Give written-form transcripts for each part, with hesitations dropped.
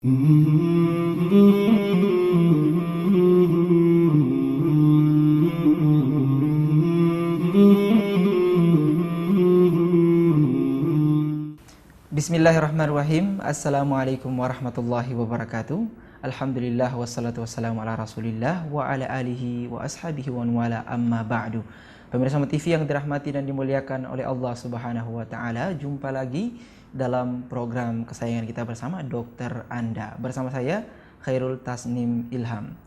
Bismillahirrahmanirrahim. Assalamualaikum warahmatullahi wabarakatuh. Alhamdulillah wassalatu wassalamu ala rasulillah wa ala alihi wa ashabihi wa wala amma ba'du. Pemirsa TV yang dirahmati dan dimuliakan oleh Allah Subhanahu wa taala, jumpa lagi dalam program kesayangan kita bersama Dokter Anda. Bersama saya Khairul Tasnim Ilham.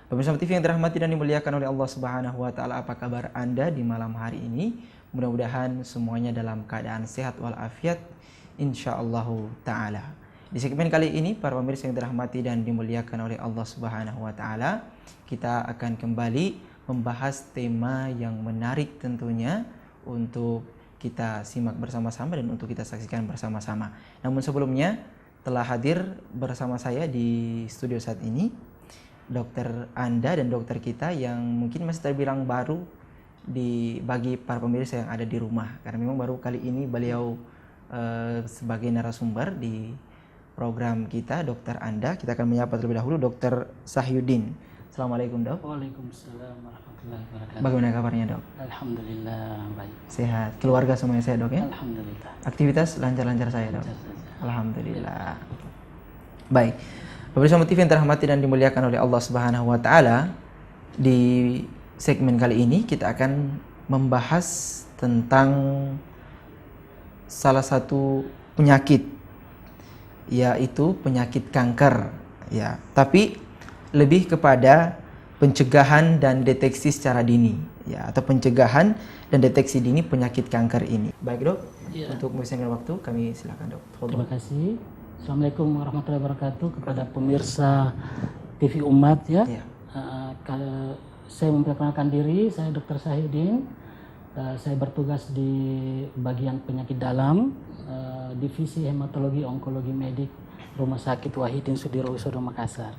Pemirsa TV yang dirahmati dan dimuliakan oleh Allah Subhanahu wa taala, apa kabar Anda di malam hari ini? Mudah-mudahan semuanya dalam keadaan sehat walafiat insyaallah ta'ala. Di segmen kali ini, para pemirsa yang dirahmati dan dimuliakan oleh Allah Subhanahu wa ta'ala, kita akan kembali membahas tema yang menarik tentunya untuk kita simak bersama-sama dan untuk kita saksikan bersama-sama. Namun sebelumnya, telah hadir bersama saya di studio saat ini dokter Anda dan dokter kita yang mungkin masih terbilang baru bagi para pemirsa yang ada di rumah, karena memang baru kali ini beliau sebagai narasumber di program kita Dokter Anda. Kita akan menyapa terlebih dahulu Dokter Sahyudin. Assalamualaikum Dok. Waalaikumsalam warahmatullahi wabarakatuh. Bagaimana kabarnya Dok? Alhamdulillah baik. Sehat. Keluarga semuanya sehat Dok ya? Alhamdulillah. Aktivitas lancar-lancar saya Dok? Lancar saja. Alhamdulillah. Baik. Pemirsa TV yang terhormati dan dimuliakan oleh Allah Subhanahu wa taala, di segmen kali ini kita akan membahas tentang salah satu penyakit, yaitu penyakit kanker ya, tapi lebih kepada pencegahan dan deteksi secara dini ya, atau pencegahan dan deteksi dini penyakit kanker ini. Baik Dok, ya. Untuk menghabiskan waktu kami silakan Dok. Terima kasih. Assalamualaikum warahmatullahi wabarakatuh kepada pemirsa TV Umat ya. Saya memperkenalkan diri, saya Dr. Sahyudin. Saya bertugas di bagian penyakit dalam, divisi hematologi onkologi medik Rumah Sakit Wahidin Sudirohusodo Makassar.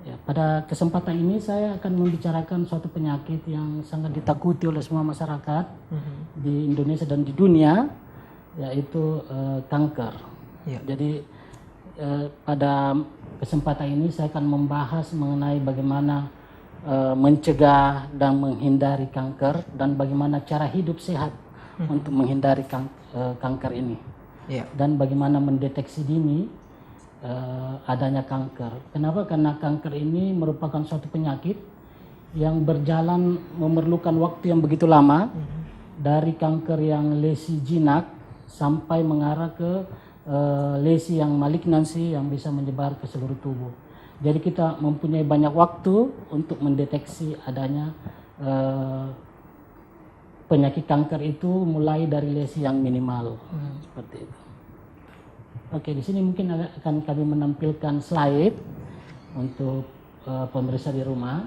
Ya, pada kesempatan ini saya akan membicarakan suatu penyakit yang sangat ditakuti oleh semua masyarakat di Indonesia dan di dunia, yaitu kanker. Ya. Jadi pada kesempatan ini saya akan membahas mengenai bagaimana mencegah dan menghindari kanker dan bagaimana cara hidup sehat untuk menghindari kanker ini, dan bagaimana mendeteksi dini adanya kanker. Kenapa? Karena kanker ini merupakan suatu penyakit yang berjalan memerlukan waktu yang begitu lama, dari kanker yang lesi jinak sampai mengarah ke lesi yang malignansi yang bisa menyebar ke seluruh tubuh. Jadi kita mempunyai banyak waktu untuk mendeteksi adanya penyakit kanker itu, mulai dari lesi yang minimal seperti itu. Oke, di sini mungkin akan kami menampilkan slide untuk pemirsa di rumah.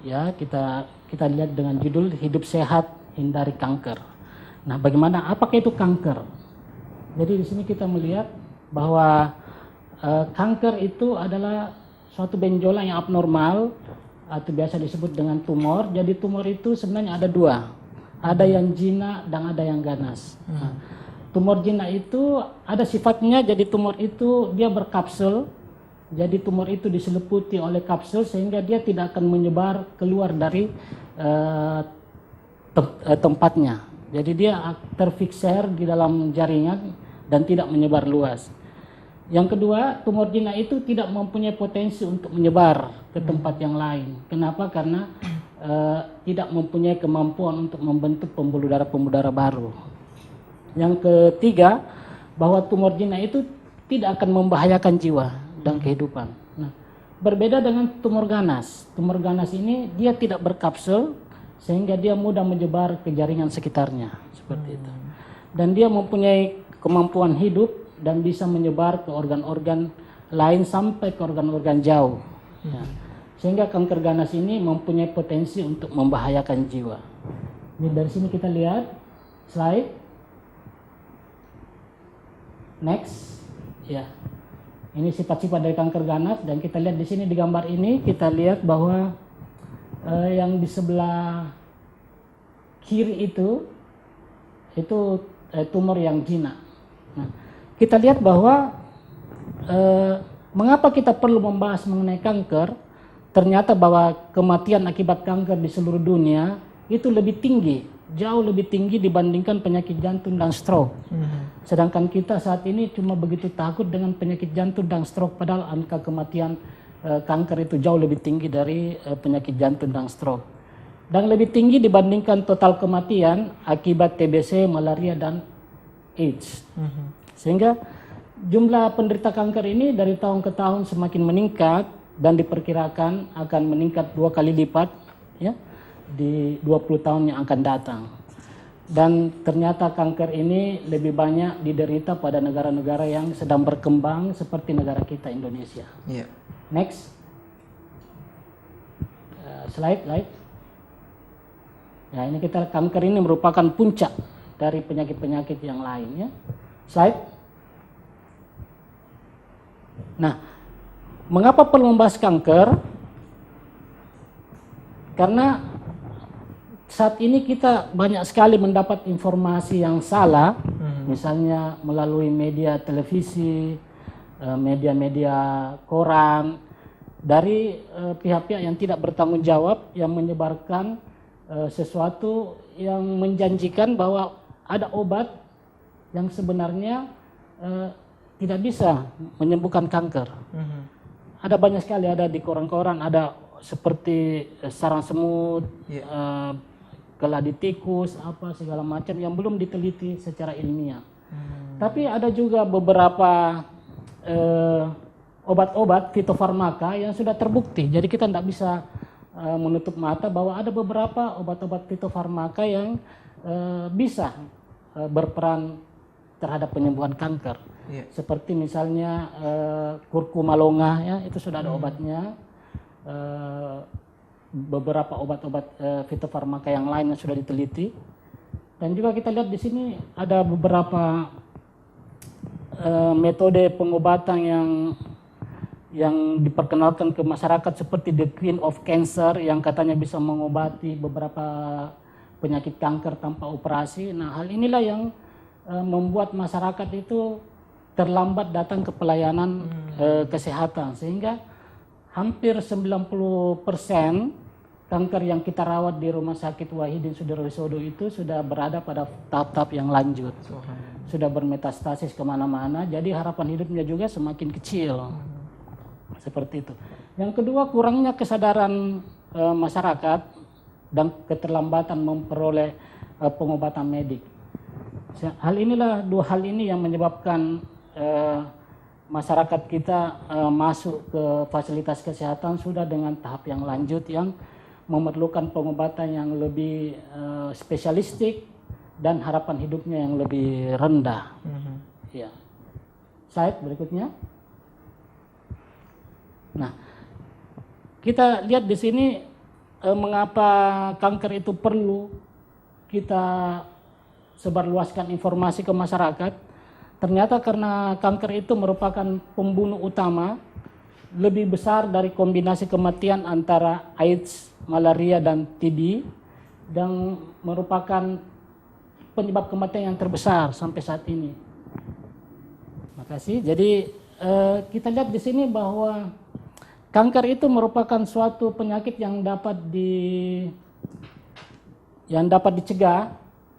Ya, kita lihat dengan judul Hidup Sehat Hindari Kanker. Nah, bagaimana? Apakah itu kanker? Jadi di sini kita melihat bahwa kanker itu adalah suatu benjolan yang abnormal atau biasa disebut dengan tumor. Jadi tumor itu sebenarnya ada dua, ada yang jinak dan ada yang ganas. Nah, tumor jinak itu ada sifatnya, jadi tumor itu dia berkapsul. Jadi tumor itu diseliputi oleh kapsul sehingga dia tidak akan menyebar keluar dari tempatnya. Jadi dia terfikser di dalam jaringan dan tidak menyebar luas. Yang kedua, tumor jinak itu tidak mempunyai potensi untuk menyebar ke tempat yang lain. Kenapa? Karena tidak mempunyai kemampuan untuk membentuk pembuluh darah baru. Yang ketiga, bahwa tumor jinak itu tidak akan membahayakan jiwa dan kehidupan. Nah, berbeda dengan tumor ganas. Tumor ganas ini dia tidak berkapsul sehingga dia mudah menyebar ke jaringan sekitarnya, seperti itu. Dan dia mempunyai kemampuan hidup dan bisa menyebar ke organ-organ lain sampai ke organ-organ jauh. Ya. Sehingga kanker ganas ini mempunyai potensi untuk membahayakan jiwa. Jadi dari sini kita lihat slide. Next. Ya. Ini sifat-sifat dari kanker ganas, dan kita lihat di sini di gambar ini kita lihat bahwa yang di sebelah kiri itu tumor yang jinak. Nah, kita lihat bahwa mengapa kita perlu membahas mengenai kanker? Ternyata bahwa kematian akibat kanker di seluruh dunia itu lebih tinggi, jauh lebih tinggi dibandingkan penyakit jantung dan stroke. Sedangkan kita saat ini cuma begitu takut dengan penyakit jantung dan stroke, padahal angka kematian kanker itu jauh lebih tinggi dari penyakit jantung dan stroke. Dan lebih tinggi dibandingkan total kematian akibat TBC, malaria, dan AIDS. Sehingga jumlah penderita kanker ini dari tahun ke tahun semakin meningkat dan diperkirakan akan meningkat 2 kali lipat ya di 20 tahun yang akan datang. Dan ternyata kanker ini lebih banyak diderita pada negara-negara yang sedang berkembang seperti negara kita Indonesia. Next. Slide. Ya, ini kanker ini merupakan puncak dari penyakit-penyakit yang lain ya. Slide. Nah, mengapa perlu membahas kanker? Karena saat ini kita banyak sekali mendapat informasi yang salah, misalnya melalui media televisi, media-media koran, dari pihak-pihak yang tidak bertanggung jawab yang menyebarkan sesuatu yang menjanjikan bahwa ada obat yang sebenarnya tidak bisa menyembuhkan kanker. Ada banyak sekali, ada di koran-koran, ada seperti sarang semut, keladi tikus, apa segala macam yang belum diteliti secara ilmiah. Tapi ada juga beberapa obat-obat fitofarmaka yang sudah terbukti. Jadi kita tidak bisa menutup mata bahwa ada beberapa obat-obat fitofarmaka yang bisa berperan terhadap penyembuhan kanker. Seperti misalnya kurkuma longa, ya, itu sudah ada obatnya. Beberapa obat-obat fitofarmaka yang lain yang sudah diteliti. Dan juga kita lihat di sini ada beberapa metode pengobatan yang diperkenalkan ke masyarakat seperti the Queen of Cancer yang katanya bisa mengobati beberapa penyakit kanker tanpa operasi. Nah, hal inilah yang membuat masyarakat itu terlambat datang ke pelayanan kesehatan, sehingga hampir 90% kanker yang kita rawat di Rumah Sakit Wahidin Sudirohusodo itu sudah berada pada tahap-tahap yang lanjut, sudah bermetastasis kemana-mana, jadi harapan hidupnya juga semakin kecil. Seperti itu. Yang kedua, kurangnya kesadaran masyarakat dan keterlambatan memperoleh pengobatan medik. Dua hal ini yang menyebabkan masyarakat kita masuk ke fasilitas kesehatan sudah dengan tahap yang lanjut yang memerlukan pengobatan yang lebih spesialistik dan harapan hidupnya yang lebih rendah. Ya. Slide berikutnya. Nah, kita lihat di sini mengapa kanker itu perlu kita sebarluaskan informasi ke masyarakat. Ternyata karena kanker itu merupakan pembunuh utama, lebih besar dari kombinasi kematian antara AIDS, malaria, dan TB, dan merupakan penyebab kematian yang terbesar sampai saat ini. Makasih. Jadi kita lihat di sini bahwa kanker itu merupakan suatu penyakit yang dapat dicegah,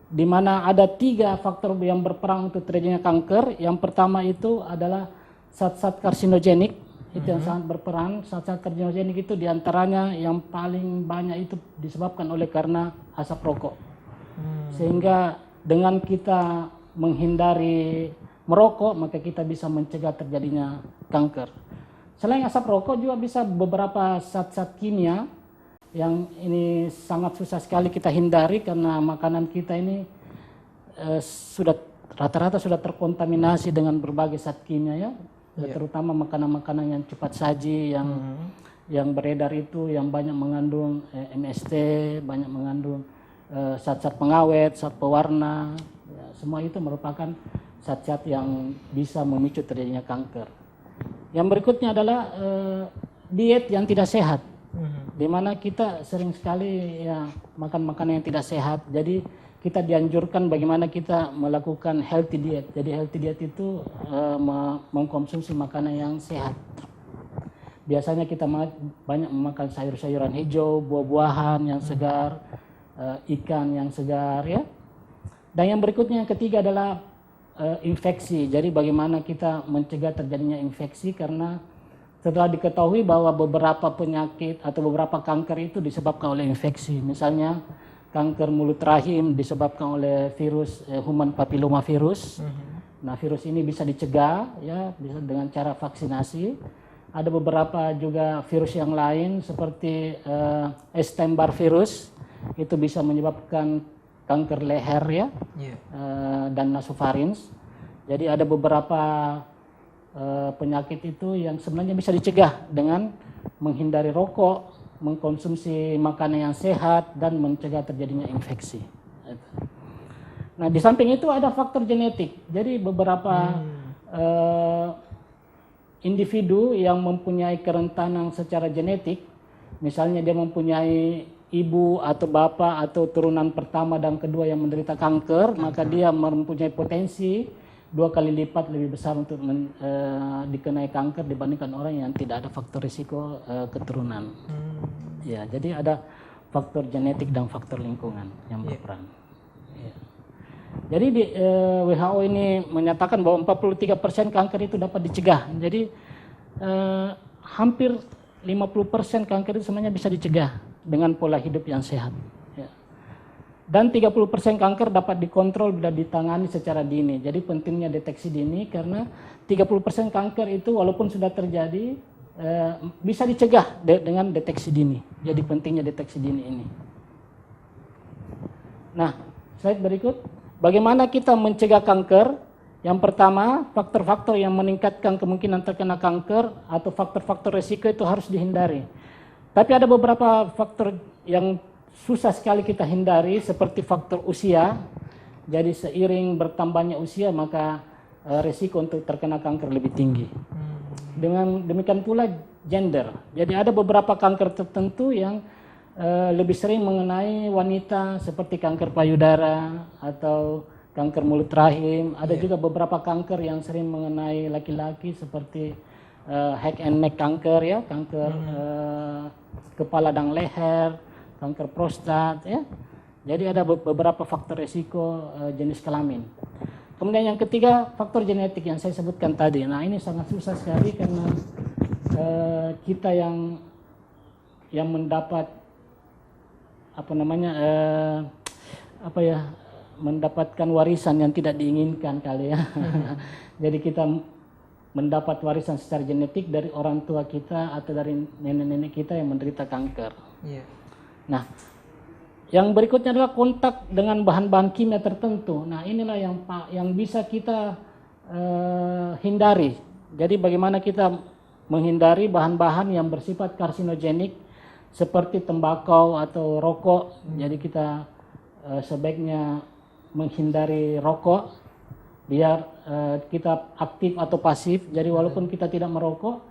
di mana ada 3 faktor yang berperan untuk terjadinya kanker. Yang pertama itu adalah zat-zat karsinogenik, itu yang sangat berperan. Zat-zat karsinogenik itu diantaranya yang paling banyak itu disebabkan karena asap rokok. Sehingga dengan kita menghindari merokok, maka kita bisa mencegah terjadinya kanker. Selain asap rokok juga bisa beberapa zat-zat kimia yang ini sangat susah sekali kita hindari karena makanan kita ini sudah rata-rata sudah terkontaminasi dengan berbagai zat kimia, ya, terutama makanan-makanan yang cepat saji yang beredar itu yang banyak mengandung MST, banyak mengandung zat-zat pengawet, zat pewarna, ya, semua itu merupakan zat-zat yang bisa memicu terjadinya kanker. Yang berikutnya adalah diet yang tidak sehat. Di mana kita sering sekali ya makan makanan yang tidak sehat. Jadi kita dianjurkan bagaimana kita melakukan healthy diet. Jadi healthy diet itu mengkonsumsi makanan yang sehat. Biasanya kita banyak memakan sayur-sayuran hijau, buah-buahan yang segar, ikan yang segar ya. Dan yang berikutnya yang ketiga adalah infeksi. Jadi bagaimana kita mencegah terjadinya infeksi, karena setelah diketahui bahwa beberapa penyakit atau beberapa kanker itu disebabkan oleh infeksi. Misalnya kanker mulut rahim disebabkan oleh virus human papillomavirus. Nah, virus ini bisa dicegah ya, bisa dengan cara vaksinasi. Ada beberapa juga virus yang lain seperti Epstein-Barr virus, itu bisa menyebabkan kanker leher ya, dan nasofaringe. Jadi ada beberapa penyakit itu yang sebenarnya bisa dicegah dengan menghindari rokok, mengkonsumsi makanan yang sehat, dan mencegah terjadinya infeksi. Nah, di samping itu ada faktor genetik. Jadi beberapa individu yang mempunyai kerentanan secara genetik, misalnya dia mempunyai ibu atau bapak atau turunan pertama dan kedua yang menderita kanker, maka dia mempunyai potensi 2 kali lipat lebih besar untuk dikenai kanker dibandingkan orang yang tidak ada faktor risiko keturunan. Ya, jadi ada faktor genetik dan faktor lingkungan yang berperan. Ya. Jadi di WHO ini menyatakan bahwa 43% kanker itu dapat dicegah. Jadi hampir 50% kanker itu sebenarnya bisa dicegah dengan pola hidup yang sehat. Ya. Dan 30% kanker dapat dikontrol dan ditangani secara dini. Jadi pentingnya deteksi dini, karena 30% kanker itu walaupun sudah terjadi bisa dicegah dengan deteksi dini. Jadi pentingnya deteksi dini ini. Nah, slide berikut. Bagaimana kita mencegah kanker? Yang pertama, faktor-faktor yang meningkatkan kemungkinan terkena kanker atau faktor-faktor risiko itu harus dihindari. Tapi ada beberapa faktor yang susah sekali kita hindari, seperti faktor usia. Jadi seiring bertambahnya usia, maka risiko untuk terkena kanker lebih tinggi. Dengan demikian pula gender. Jadi ada beberapa kanker tertentu yang lebih sering mengenai wanita, seperti kanker payudara atau kanker mulut rahim. Ada juga beberapa kanker yang sering mengenai laki-laki, seperti head and neck kanker ya, kanker kepala dan leher, kanker prostat ya. Jadi ada beberapa faktor resiko jenis kelamin. Kemudian yang ketiga, faktor genetik yang saya sebutkan tadi. Nah, ini sangat susah sekali karena kita yang mendapat mendapatkan warisan yang tidak diinginkan kali ya. Jadi kita mendapat warisan secara genetik dari orang tua kita atau dari nenek-nenek kita yang menderita kanker. Nah, yang berikutnya adalah kontak dengan bahan-bahan kimia tertentu. Nah, inilah yang bisa kita hindari. Jadi bagaimana kita menghindari bahan-bahan yang bersifat karsinogenik seperti tembakau atau rokok. Jadi kita sebaiknya menghindari rokok, biar kita aktif atau pasif. Jadi walaupun kita tidak merokok,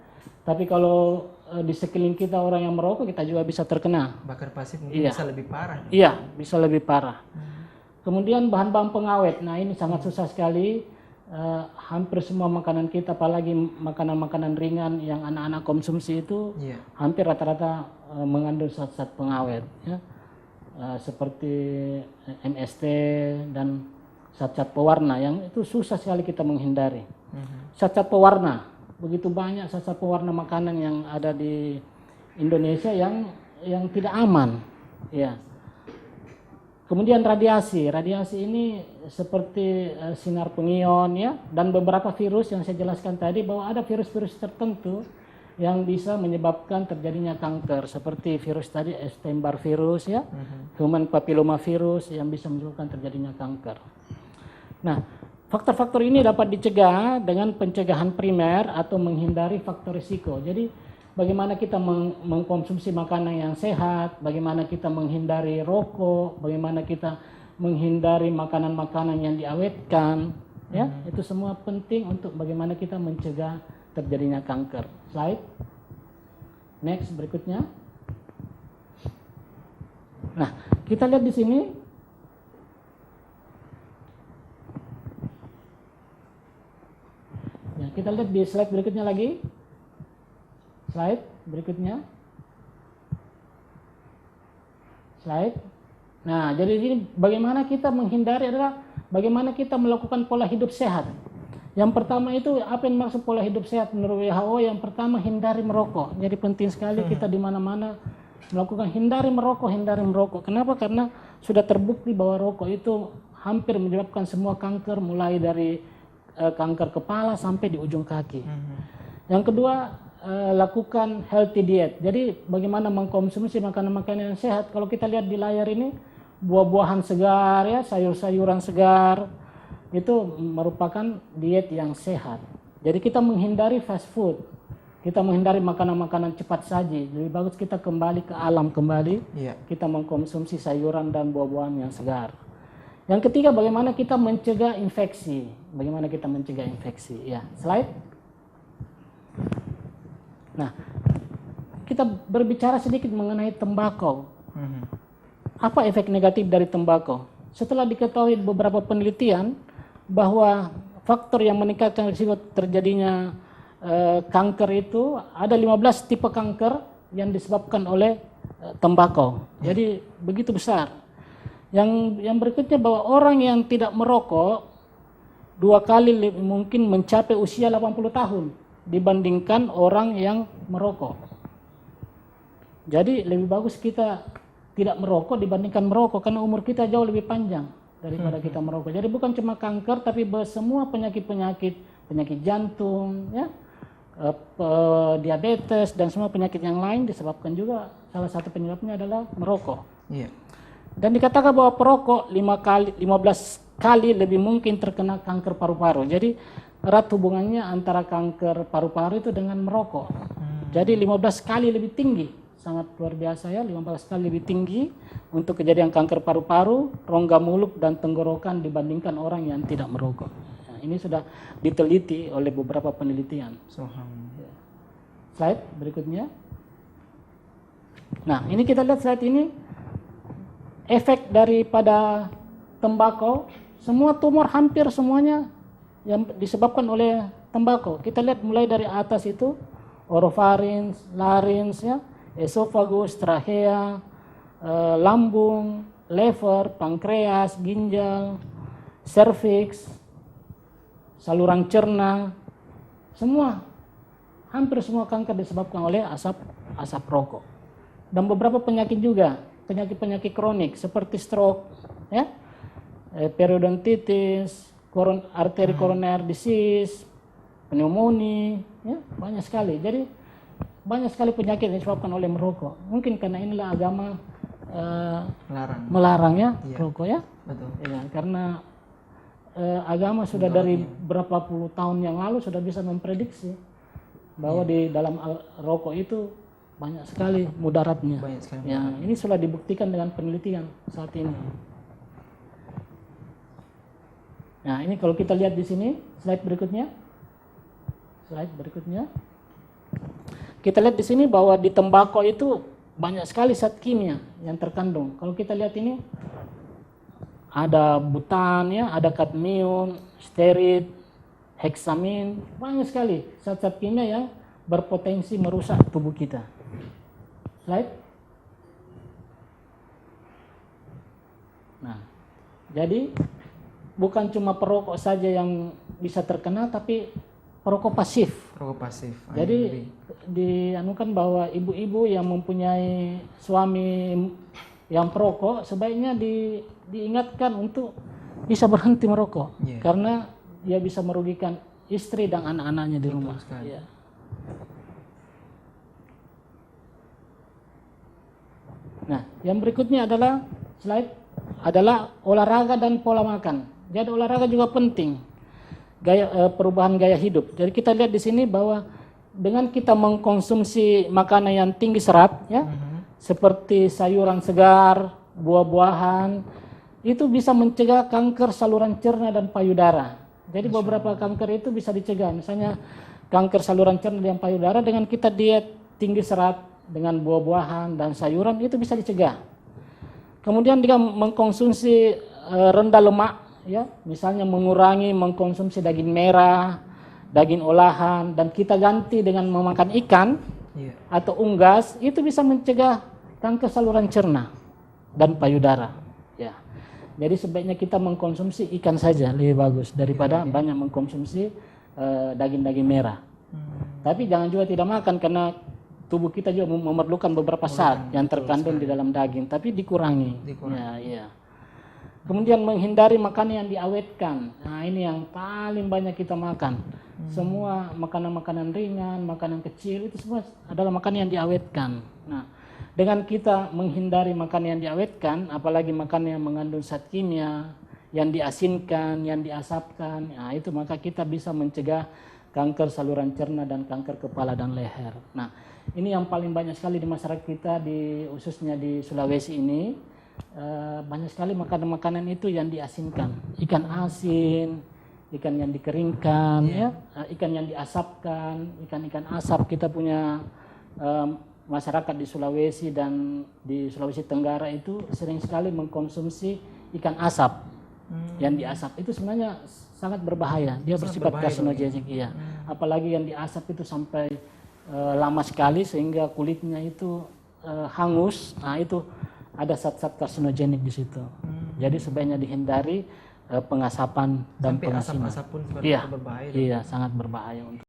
tapi kalau di sekeliling kita orang yang merokok, kita juga bisa terkena. Bahkan pasif mungkin bisa lebih parah. Iya, bisa lebih parah. Kemudian bahan-bahan pengawet. Nah, ini sangat susah sekali. Hampir semua makanan kita, apalagi makanan-makanan ringan yang anak-anak konsumsi itu hampir rata-rata mengandung zat-zat pengawet ya. Seperti MST dan zat-zat pewarna yang itu susah sekali kita menghindari. Zat-zat pewarna, begitu banyak zat-zat pewarna makanan yang ada di Indonesia yang tidak aman ya. Kemudian radiasi ini seperti sinar pengion ya, dan beberapa virus yang saya jelaskan tadi, bahwa ada virus-virus tertentu yang bisa menyebabkan terjadinya kanker, seperti virus tadi Epstein-Barr virus ya, human papillomavirus yang bisa menyebabkan terjadinya kanker. Nah, faktor-faktor ini dapat dicegah dengan pencegahan primer atau menghindari faktor risiko. Jadi bagaimana kita mengkonsumsi makanan yang sehat, bagaimana kita menghindari rokok, bagaimana kita menghindari makanan-makanan yang diawetkan, ya, itu semua penting untuk bagaimana kita mencegah terjadinya kanker. Slide. Next, berikutnya. Nah, kita lihat di sini kita lihat di slide berikutnya lagi. Slide berikutnya. Slide. Nah, jadi ini bagaimana kita menghindari adalah bagaimana kita melakukan pola hidup sehat. Yang pertama itu apa yang maksud pola hidup sehat menurut WHO? Yang pertama hindari merokok. Jadi penting sekali kita di mana-mana melakukan hindari merokok. Kenapa? Karena sudah terbukti bahwa rokok itu hampir menyebabkan semua kanker, mulai dari kanker kepala sampai di ujung kaki. Yang kedua, lakukan healthy diet. Jadi bagaimana mengkonsumsi makanan-makanan yang sehat. Kalau kita lihat di layar ini, buah-buahan segar, ya, sayur-sayuran segar, itu merupakan diet yang sehat. Jadi kita menghindari fast food, kita menghindari makanan-makanan cepat saji. Lebih bagus kita kembali ke alam kembali, kita mengkonsumsi sayuran dan buah-buahan yang segar. Yang ketiga, bagaimana kita mencegah infeksi. Bagaimana kita mencegah infeksi? Ya, slide. Nah, kita berbicara sedikit mengenai tembakau. Apa efek negatif dari tembakau? Setelah diketahui beberapa penelitian bahwa faktor yang meningkatkan risiko terjadinya kanker itu ada 15 tipe kanker yang disebabkan oleh tembakau. Jadi begitu besar. Yang berikutnya bahwa orang yang tidak merokok 2 kali lebih mungkin mencapai usia 80 tahun dibandingkan orang yang merokok. Jadi lebih bagus kita tidak merokok dibandingkan merokok karena umur kita jauh lebih panjang daripada kita merokok. Jadi bukan cuma kanker tapi semua penyakit jantung, ya, diabetes dan semua penyakit yang lain disebabkan juga salah satu penyebabnya adalah merokok. Dan dikatakan bahwa perokok 15 kali lebih mungkin terkena kanker paru-paru. Jadi erat hubungannya antara kanker paru-paru itu dengan merokok. Jadi 15 kali lebih tinggi, sangat luar biasa ya, 15 kali lebih tinggi untuk kejadian kanker paru-paru, rongga mulut dan tenggorokan dibandingkan orang yang tidak merokok. Nah, ini sudah diteliti oleh beberapa penelitian. Slide berikutnya. Nah, ini kita lihat slide ini. Efek daripada tembakau, semua tumor hampir semuanya yang disebabkan oleh tembakau. Kita lihat mulai dari atas itu, orofaring, larynx, ya, esophagus, trachea, lambung, lever, pankreas, ginjal, cervix, saluran cerna, semua, hampir semua kanker disebabkan oleh asap rokok. Dan beberapa penyakit juga, penyakit kronik seperti stroke, ya, periodontitis, arteri koroner disease, pneumonia, ya, banyak sekali. Jadi banyak sekali penyakit yang disebabkan oleh merokok. Mungkin karena inilah agama melarang ya rokok, ya. Betul. Ya, karena agama sudah dari berapa puluh tahun yang lalu sudah bisa memprediksi bahwa di dalam rokok itu banyak sekali mudaratnya. Ya, ini sudah dibuktikan dengan penelitian saat ini. Nah, ini kalau kita lihat di sini, slide berikutnya. Kita lihat di sini bahwa di tembakau itu banyak sekali zat kimia yang terkandung. Kalau kita lihat ini ada butan, ya, ada kadmium, stearit, heksamin, banyak sekali zat-zat kimia yang berpotensi merusak tubuh kita. Slide. Nah, jadi bukan cuma perokok saja yang bisa terkena, tapi perokok pasif. Jadi dianukan bahwa ibu-ibu yang mempunyai suami yang perokok sebaiknya diingatkan untuk bisa berhenti merokok, karena dia bisa merugikan istri dan anak-anaknya di rumah. Ya. Nah, yang berikutnya adalah olahraga dan pola makan. Jadi olahraga juga penting. Perubahan gaya hidup. Jadi kita lihat di sini bahwa dengan kita mengkonsumsi makanan yang tinggi serat, ya, seperti sayuran segar, buah-buahan, itu bisa mencegah kanker saluran cerna dan payudara. Jadi beberapa kanker itu bisa dicegah. Misalnya kanker saluran cerna dan payudara dengan kita diet tinggi serat dengan buah-buahan dan sayuran itu bisa dicegah. Kemudian dia mengkonsumsi rendah lemak, ya, misalnya mengurangi mengkonsumsi daging merah, daging olahan, dan kita ganti dengan memakan ikan atau unggas, itu bisa mencegah kanker saluran cerna dan payudara. Ya. Jadi sebaiknya kita mengkonsumsi ikan saja lebih bagus daripada banyak mengkonsumsi daging-daging merah. Tapi jangan juga tidak makan, karena tubuh kita juga memerlukan beberapa zat yang terkandung di dalam daging, tapi dikurangi. Ya. Kemudian menghindari makanan yang diawetkan. Nah, ini yang paling banyak kita makan. Semua makanan-makanan ringan, makanan kecil, itu semua adalah makanan yang diawetkan. Nah, dengan kita menghindari makanan yang diawetkan, apalagi makanan yang mengandung zat kimia, yang diasinkan, yang diasapkan, nah itu maka kita bisa mencegah kanker saluran cerna dan kanker kepala dan leher. Nah, ini yang paling banyak sekali di masyarakat kita, khususnya di Sulawesi ini. Banyak sekali makanan-makanan itu yang diasinkan, ikan asin, ikan yang dikeringkan, ikan yang diasapkan, ikan-ikan asap. Kita punya masyarakat di Sulawesi dan di Sulawesi Tenggara itu sering sekali mengkonsumsi ikan asap. Yang diasap itu sebenarnya sangat berbahaya, dia bersifat karsinogenik, apalagi yang diasap itu sampai lama sekali sehingga kulitnya itu hangus. Nah, itu ada zat-zat karsinogenik di situ. Jadi sebaiknya dihindari pengasapan dan pengasinan. Asap pun berbahaya. Iya, sangat berbahaya untuk.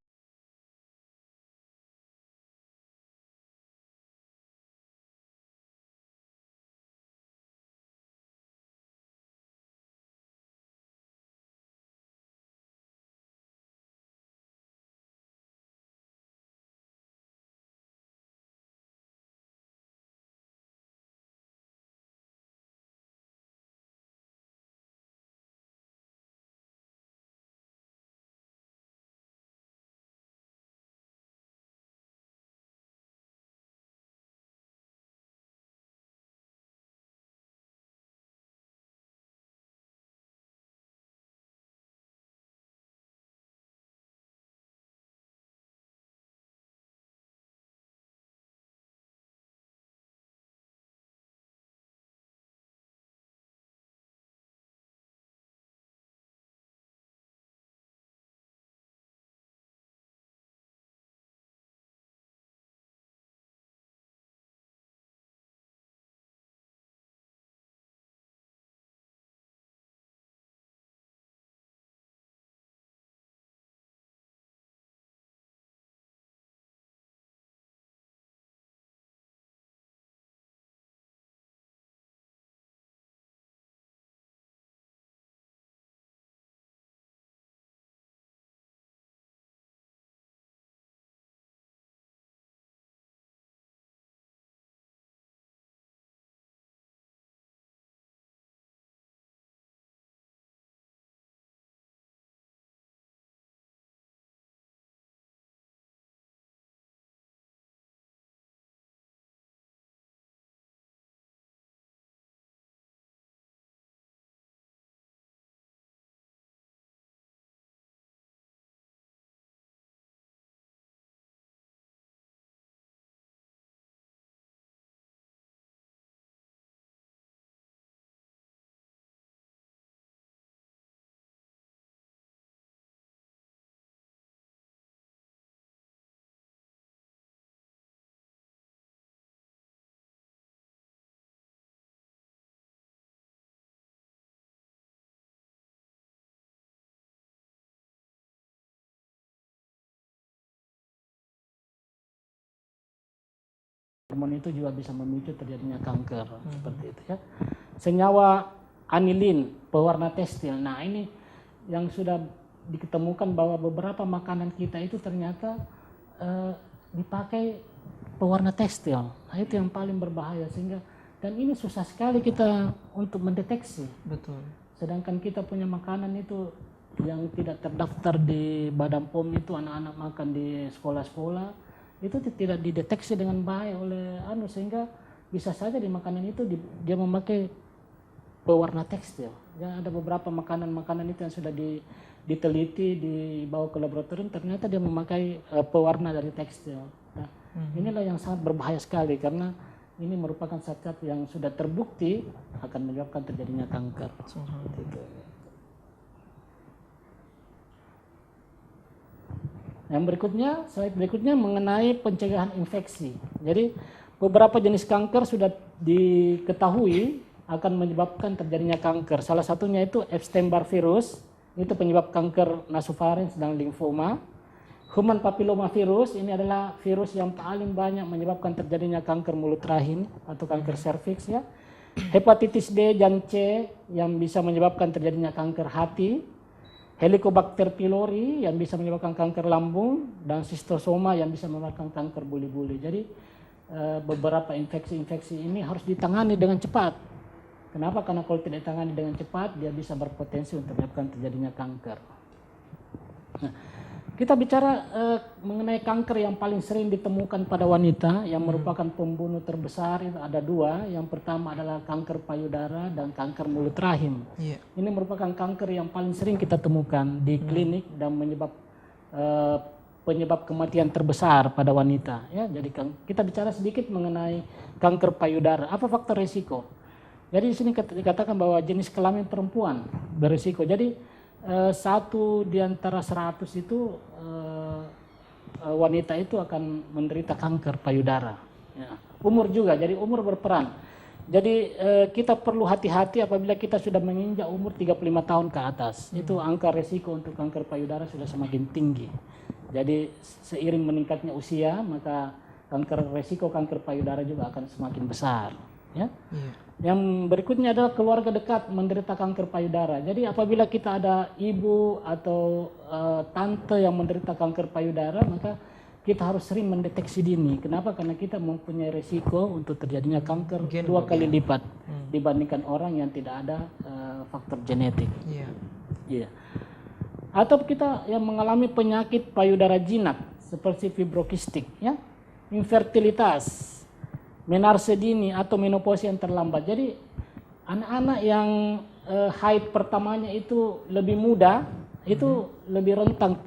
Hormon itu juga bisa memicu terjadinya kanker, seperti itu ya. Senyawa anilin, pewarna tekstil. Nah, ini yang sudah diketemukan bahwa beberapa makanan kita itu ternyata dipakai pewarna tekstil. Nah, itu yang paling berbahaya, sehingga dan ini susah sekali kita untuk mendeteksi. Betul. Sedangkan kita punya makanan itu yang tidak terdaftar di Badan POM itu, anak-anak makan di sekolah-sekolah itu tidak dideteksi dengan baik oleh sehingga bisa saja di makanan itu dia memakai pewarna tekstil. Ya, ada beberapa makanan-makanan itu yang sudah diteliti, dibawa ke laboratorium, ternyata dia memakai pewarna dari tekstil. Nah, inilah yang sangat berbahaya sekali, karena ini merupakan zat-zat yang sudah terbukti akan menyebabkan terjadinya kanker. Seperti itu. Yang berikutnya, slide berikutnya mengenai pencegahan infeksi. Jadi beberapa jenis kanker sudah diketahui akan menyebabkan terjadinya kanker. Salah satunya itu Epstein-Barr virus, itu penyebab kanker nasofaring dan limfoma. Human papilloma virus, ini adalah virus yang paling banyak menyebabkan terjadinya kanker mulut rahim atau kanker serviks ya. Hepatitis D dan C yang bisa menyebabkan terjadinya kanker hati. Helicobacter pylori yang bisa menyebabkan kanker lambung, dan schistosoma yang bisa menyebabkan kanker buli-buli. Jadi beberapa infeksi-infeksi ini harus ditangani dengan cepat. Kenapa? Karena kalau tidak ditangani dengan cepat, dia bisa berpotensi untuk menyebabkan terjadinya kanker. Nah, kita bicara mengenai kanker yang paling sering ditemukan pada wanita, yang merupakan pembunuh terbesar, itu ada dua. Yang pertama adalah kanker payudara dan kanker mulut rahim. Ini merupakan kanker yang paling sering kita temukan di klinik dan penyebab kematian terbesar pada wanita. Ya, jadi kita bicara sedikit mengenai kanker payudara. Apa faktor risiko? Jadi di sini dikatakan bahwa jenis kelamin perempuan berisiko. Jadi satu di antara 100 itu wanita itu akan menderita kanker payudara. Ya. Umur juga, jadi umur berperan. Jadi kita perlu hati-hati apabila kita sudah menginjak umur 35 tahun ke atas. Itu angka resiko untuk kanker payudara sudah semakin tinggi. Jadi seiring meningkatnya usia, maka resiko kanker payudara juga akan semakin besar. Ya. Yang berikutnya adalah keluarga dekat menderita kanker payudara. Jadi apabila kita ada ibu atau tante yang menderita kanker payudara, maka kita harus sering mendeteksi dini. Kenapa? Karena kita mempunyai risiko untuk terjadinya kanker 2 kali lipat dibandingkan orang yang tidak ada faktor genetik. Atau kita yang mengalami penyakit payudara jinak seperti fibrokistik, ya, infertilitas, menarse dini atau menopause yang terlambat. Jadi anak-anak yang haid pertamanya itu lebih muda, itu lebih rentan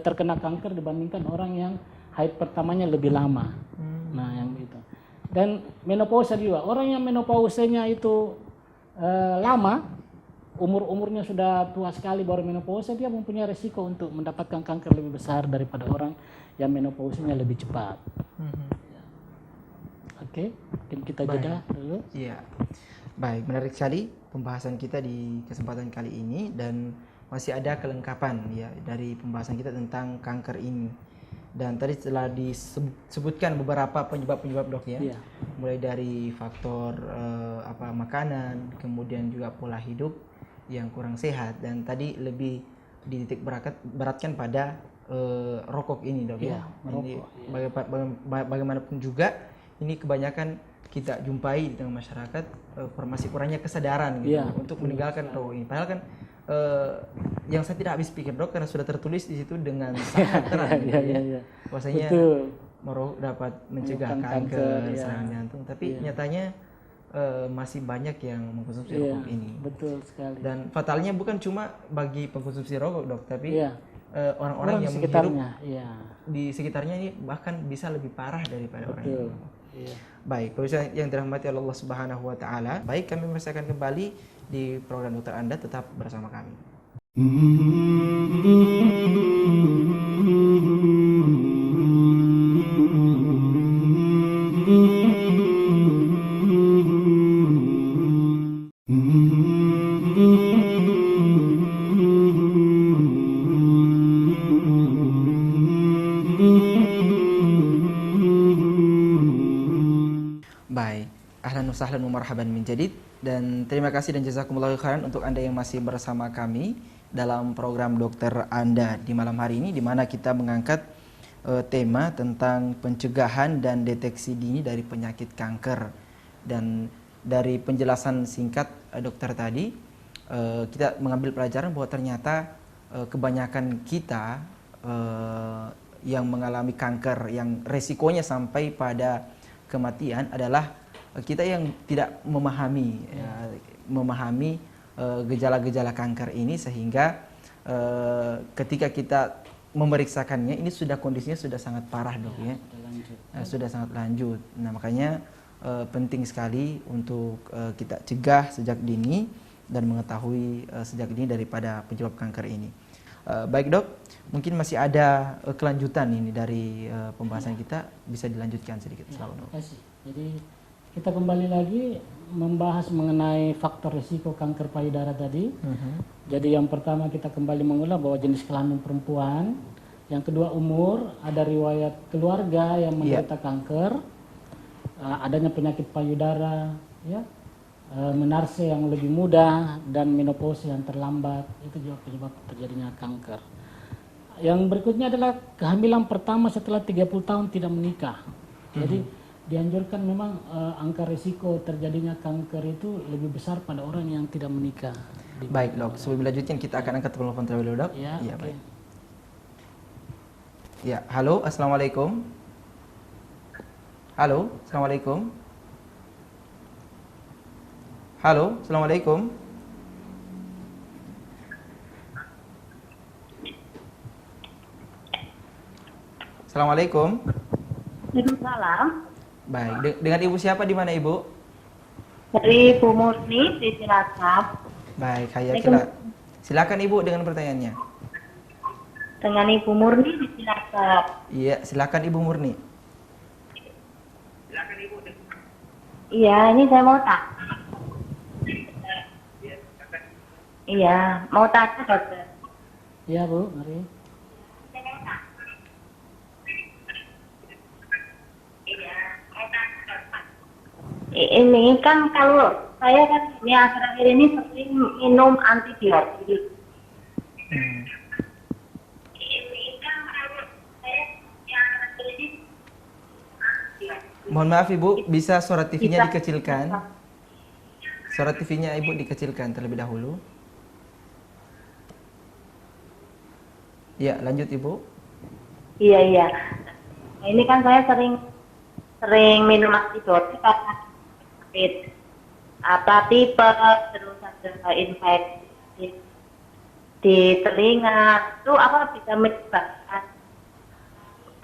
terkena kanker dibandingkan orang yang haid pertamanya lebih lama. Nah, yang itu. Dan menopause juga. Orang yang menopausenya itu lama, umurnya sudah tua sekali baru menopause, dia mempunyai risiko untuk mendapatkan kanker lebih besar daripada orang yang menopausenya lebih cepat. Oke, mungkin kita jeda dulu. Iya. Baik, menarik sekali pembahasan kita di kesempatan kali ini, dan masih ada kelengkapan ya dari pembahasan kita tentang kanker ini. Dan tadi telah disebutkan beberapa penyebab-penyebab, Dok, ya. Mulai dari faktor makanan, kemudian juga pola hidup yang kurang sehat, dan tadi lebih dititik beratkan pada rokok ini, Dok, ya. Ini bagaimanapun juga ini kebanyakan kita jumpai di tengah masyarakat, masih kurangnya kesadaran gitu untuk meninggalkan rokok ini. Padahal kan yang saya tidak habis pikir, Dok, karena sudah tertulis di situ dengan sangat terang bahwasanya merokok dapat mencegah kanker, serangan jantung, tapi nyatanya masih banyak yang mengkonsumsi rokok ini. Betul sekali. Dan fatalnya bukan cuma bagi pengkonsumsi rokok, Dok, tapi orang-orang yang menghirup di sekitarnya ini bahkan bisa lebih parah daripada orang yang merokok. Baik, pemirsa yang dirahmati Allah Subhanahu wa taala. Baik, kami masih akan kembali di program dokter Anda, tetap bersama kami. Baik, ahlan wa sahlan wa marhaban min jadid, dan terima kasih dan jazakumullahu khairan untuk Anda yang masih bersama kami dalam program dokter Anda di malam hari ini, di mana kita mengangkat tema tentang pencegahan dan deteksi dini dari penyakit kanker. Dan dari penjelasan singkat dokter tadi, kita mengambil pelajaran bahwa ternyata kebanyakan kita yang mengalami kanker yang resikonya sampai pada kematian adalah kita yang tidak memahami gejala-gejala kanker ini, sehingga ketika kita memeriksakannya ini sudah kondisinya sudah sangat parah, Dok, ya. Sudah sangat lanjut. Nah, makanya penting sekali untuk kita cegah sejak dini dan mengetahui sejak dini daripada penyebab kanker ini. Baik dok, mungkin masih ada kelanjutan ini dari pembahasan kita, bisa dilanjutkan sedikit. Ya, terima kasih. Jadi kita kembali lagi membahas mengenai faktor risiko kanker payudara tadi. Jadi yang pertama kita kembali mengulang bahwa jenis kelamin perempuan, yang kedua umur, ada riwayat keluarga yang menderita kanker, adanya penyakit payudara, ya, menarse yang lebih muda dan menopause yang terlambat, itu juga penyebab terjadinya kanker. Yang berikutnya adalah kehamilan pertama setelah 30 tahun tidak menikah. Jadi dianjurkan memang angka risiko terjadinya kanker itu lebih besar pada orang yang tidak menikah. Baik dok, sebelum lanjutnya kita akan angkat telepon terlebih dahulu dok. Ya, Iya, okay. baik. Ya, halo, assalamualaikum. Halo, assalamualaikum. Halo, assalamualaikum. Assalamualaikum. Waalaikumsalam. Baik, dengan ibu siapa, di mana ibu? Dari Bu Murni di Cilacap. Baik, silakan ibu dengan pertanyaannya. Dengan Ibu Murni di Cilacap. Iya, silakan Ibu Murni. Iya, ini saya mau tanya. Iya, mau tanya dokter. Iya Bu, mari. Ini kan kalau saya kan ini akhir-akhir ini sering minum antibiotik. Mohon maaf Ibu, bisa suara TV-nya dikecilkan? Suara TV-nya Ibu dikecilkan terlebih dahulu. Ya, lanjut Ibu. Iya, iya. Nah, ini kan saya sering minum antibiotik karena sakit apa tipe, terus ada infeksi di telinga. Itu apa bisa menyebabkan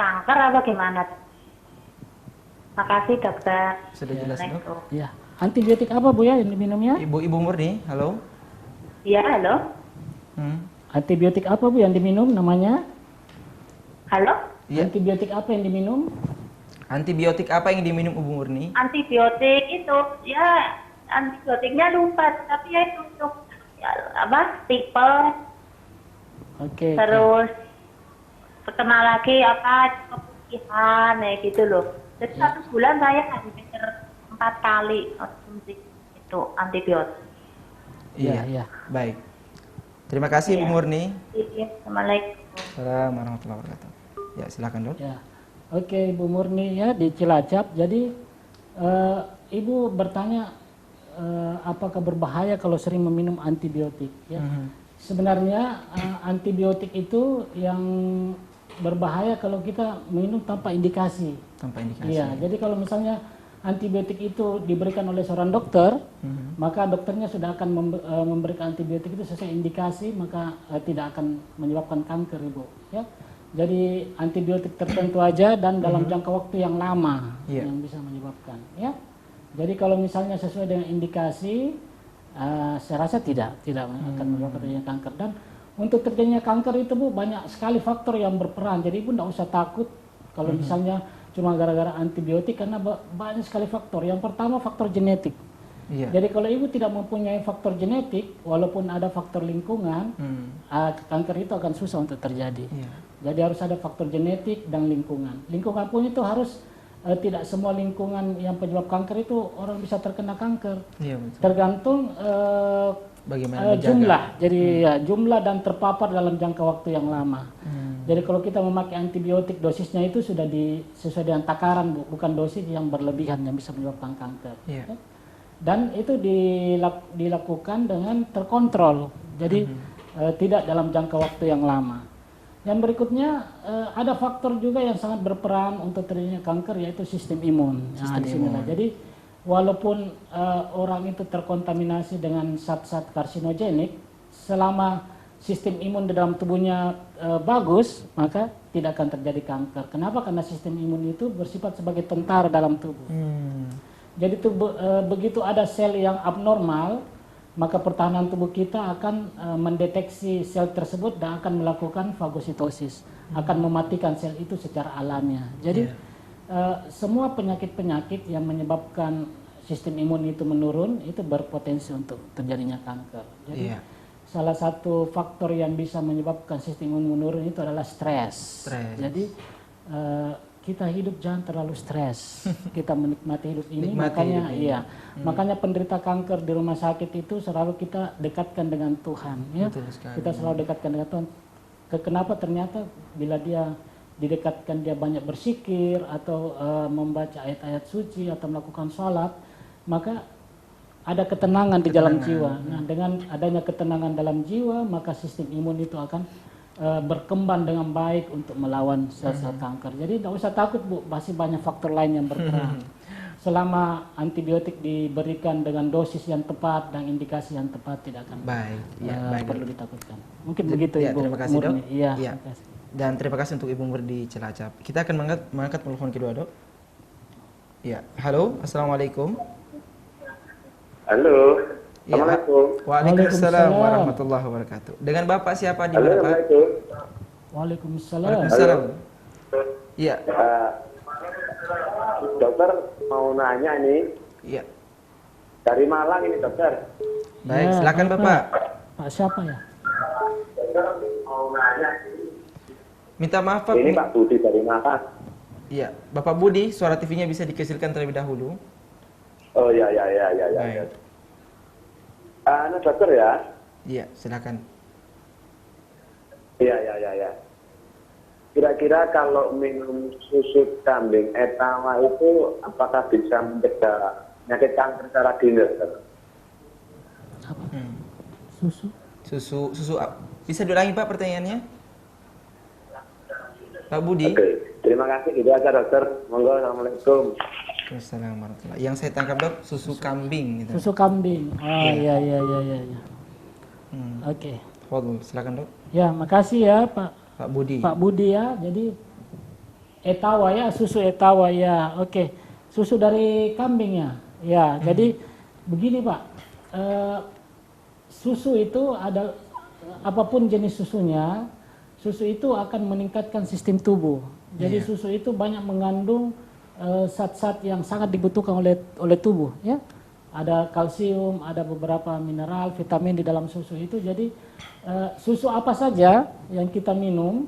kanker apa gimana? Makasih dokter. Sudah jelas dok? Ya, antibiotik apa Bu ya yang diminumnya? Ibu Murni, halo. Iya, halo. Antibiotik apa Bu yang diminum namanya? Halo? Ya. Antibiotik apa yang diminum? Antibiotik apa yang diminum Ibu Murni? Antibiotik itu ya antibiotiknya lupa, tapi ya itu untuk ya, apa tipe. Oke. Terus terkenal lagi apa keputihan ya gitu loh. Jadi Ya. 1 bulan saya hampir 4 kali konsumsi itu antibiotik. Iya, iya. Baik. Terima kasih Ibu Murni. Iya, Assalamualaikum. Assalamualaikum warahmatullahi wabarakatuh. Ya, silakan dok. Ya. Oke, Ibu Murni ya di Cilacap. Jadi Ibu bertanya apakah berbahaya kalau sering meminum antibiotik ya. Sebenarnya antibiotik itu yang berbahaya kalau kita minum tanpa indikasi. Tanpa indikasi. Iya, jadi kalau misalnya antibiotik itu diberikan oleh seorang dokter, maka dokternya sudah akan memberikan antibiotik itu sesuai indikasi, maka tidak akan menyebabkan kanker, Ibu. Ya, jadi antibiotik tertentu aja dan dalam jangka waktu yang lama yang bisa menyebabkan. Ya, jadi kalau misalnya sesuai dengan indikasi, saya rasa tidak akan menyebabkan terjadinya kanker. Dan untuk terjadinya kanker itu Bu banyak sekali faktor yang berperan. Jadi Ibu tidak usah takut kalau misalnya cuma gara-gara antibiotik, karena banyak sekali faktor. Yang pertama faktor genetik. Jadi kalau Ibu tidak mempunyai faktor genetik, walaupun ada faktor lingkungan, kanker itu akan susah untuk terjadi. Jadi harus ada faktor genetik dan lingkungan. Lingkungan pun itu harus tidak semua lingkungan yang penyebab kanker itu orang bisa terkena kanker. Tergantung bagaimana jumlah. Jadi ya, jumlah dan terpapar dalam jangka waktu yang lama. Jadi kalau kita memakai antibiotik, dosisnya itu sudah sesuai dengan takaran, Bu, bukan dosis yang berlebihan yang bisa menyebabkan kanker. Dan itu dilakukan dengan terkontrol. Jadi tidak dalam jangka waktu yang lama. Yang berikutnya ada faktor juga yang sangat berperan untuk terjadinya kanker, yaitu sistem imun. Jadi walaupun orang itu terkontaminasi dengan zat-zat karsinogenik, selama sistem imun di dalam tubuhnya bagus, maka tidak akan terjadi kanker. Kenapa? Karena sistem imun itu bersifat sebagai tentara dalam tubuh. Jadi begitu ada sel yang abnormal, maka pertahanan tubuh kita akan mendeteksi sel tersebut dan akan melakukan fagositosis, akan mematikan sel itu secara alamiah. Jadi semua penyakit-penyakit yang menyebabkan sistem imun itu menurun itu berpotensi untuk terjadinya kanker. Jadi salah satu faktor yang bisa menyebabkan sistem imun menurun itu adalah stres. Jadi kita hidup jangan terlalu stres. Kita menikmati hidup ini. Makanya penderita kanker di rumah sakit itu selalu kita dekatkan dengan Tuhan. Ya. Kita selalu dekatkan dengan Tuhan. Kenapa? Ternyata bila dia didekatkan, dia banyak bersikir atau membaca ayat-ayat suci atau melakukan sholat, maka ada ketenangan di dalam jiwa. Nah, dengan adanya ketenangan dalam jiwa, maka sistem imun itu akan berkembang dengan baik untuk melawan sel-sel kanker. Jadi tidak usah takut Bu, masih banyak faktor lain yang berperan. Selama antibiotik diberikan dengan dosis yang tepat dan indikasi yang tepat, tidak akan perlu ditakutkan. Mungkin begitu Ibu. Terima kasih Dok. Iya. Terima kasih. Dan terima kasih untuk Ibu Murdi Cilacap. Kita akan mengangkat telepon kedua Dok. Ya, halo, assalamualaikum. Halo. Assalamualaikum. Waalaikumsalam warahmatullahi wabarakatuh. Dengan Bapak siapa di mana Pak? Waalaikumsalam. Waalaikumsalam. Iya. Dokter mau nanya ini. Iya. Dari Malang ini dokter. Baik, silakan Bapak. Pak siapa ya? Dokter mau nanya. Minta maaf Pak. Ini Pak Budi dari Malang. Iya, Bapak Budi, suara TV-nya bisa dikecilkan terlebih dahulu. Oh ya. Baik. Nah dokter ya. Iya, silakan. Iya. Kira-kira kalau minum susu kambing etawa itu apakah bisa mencegah penyakit kanker secara dini? Apa? Susu bisa diulangi Pak pertanyaannya? Pak Budi. Oke, terima kasih. Itu aja dokter. Monggo, assalamualaikum. Assalamualaikum warahmatullahi. Yang saya tangkap Dok, susu kambing gitu. Susu kambing. Oh iya. Oke. Silakan Dok. Ya, makasih ya Pak Budi. Pak Budi ya. Jadi etawa ya, susu etawa ya. Oke. Susu dari kambing ya. Ya, jadi begini Pak. Susu itu ada apapun jenis susunya, susu itu akan meningkatkan sistem tubuh. Jadi susu itu banyak mengandung zat-zat yang sangat dibutuhkan oleh tubuh ya. Ada kalsium, ada beberapa mineral, vitamin di dalam susu itu. Jadi susu apa saja yang kita minum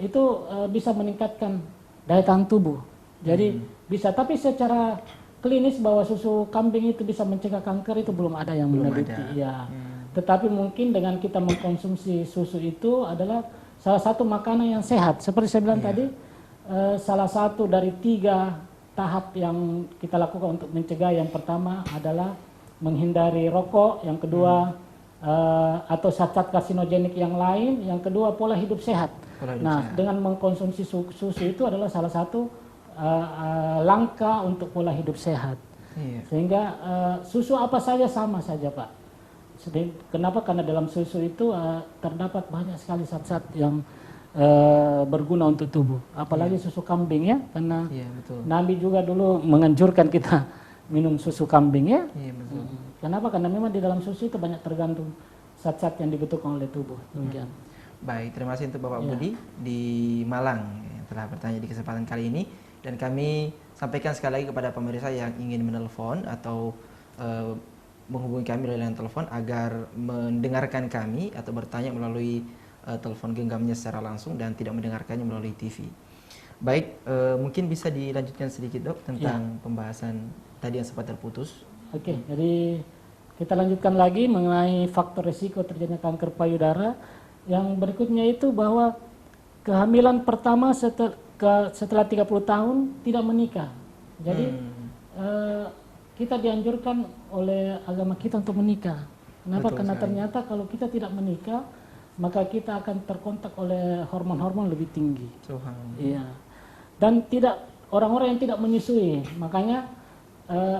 itu bisa meningkatkan daya tahan tubuh. Jadi bisa, tapi secara klinis bahwa susu kambing itu bisa mencegah kanker itu belum ada yang meneliti ya. Tetapi mungkin dengan kita mengkonsumsi susu itu adalah salah satu makanan yang sehat. Seperti saya bilang tadi, salah satu dari 3 tahap yang kita lakukan untuk mencegah. Yang pertama adalah menghindari rokok, yang kedua atau zat-zat karsinogenik yang lain, yang kedua pola hidup sehat. Dengan mengkonsumsi susu itu adalah salah satu langkah untuk pola hidup sehat. Sehingga susu apa saja sama saja Pak. Kenapa? Karena dalam susu itu terdapat banyak sekali zat-zat yang berguna untuk tubuh, apalagi susu kambing ya, karena Nabi juga dulu menganjurkan kita minum susu kambing ya. Kenapa? Karena memang di dalam susu itu banyak tergantung zat-zat yang dibutuhkan oleh tubuh. Demikian. Baik, terima kasih untuk Bapak Budi di Malang yang telah bertanya di kesempatan kali ini, dan kami sampaikan sekali lagi kepada pemirsa yang ingin menelpon atau menghubungi kami melalui line telepon agar mendengarkan kami atau bertanya melalui telepon genggamnya secara langsung dan tidak mendengarkannya melalui TV. Baik, mungkin bisa dilanjutkan sedikit Dok tentang pembahasan tadi yang sempat terputus. Oke, jadi kita lanjutkan lagi mengenai faktor risiko terjadinya kanker payudara. Yang berikutnya itu bahwa kehamilan pertama setelah 30 tahun tidak menikah. Jadi kita dianjurkan oleh agama kita untuk menikah. Kenapa? Karena ternyata kalau kita tidak menikah, maka kita akan terkontak oleh hormon-hormon lebih tinggi. Iya. Dan tidak, orang-orang yang tidak menyusui, makanya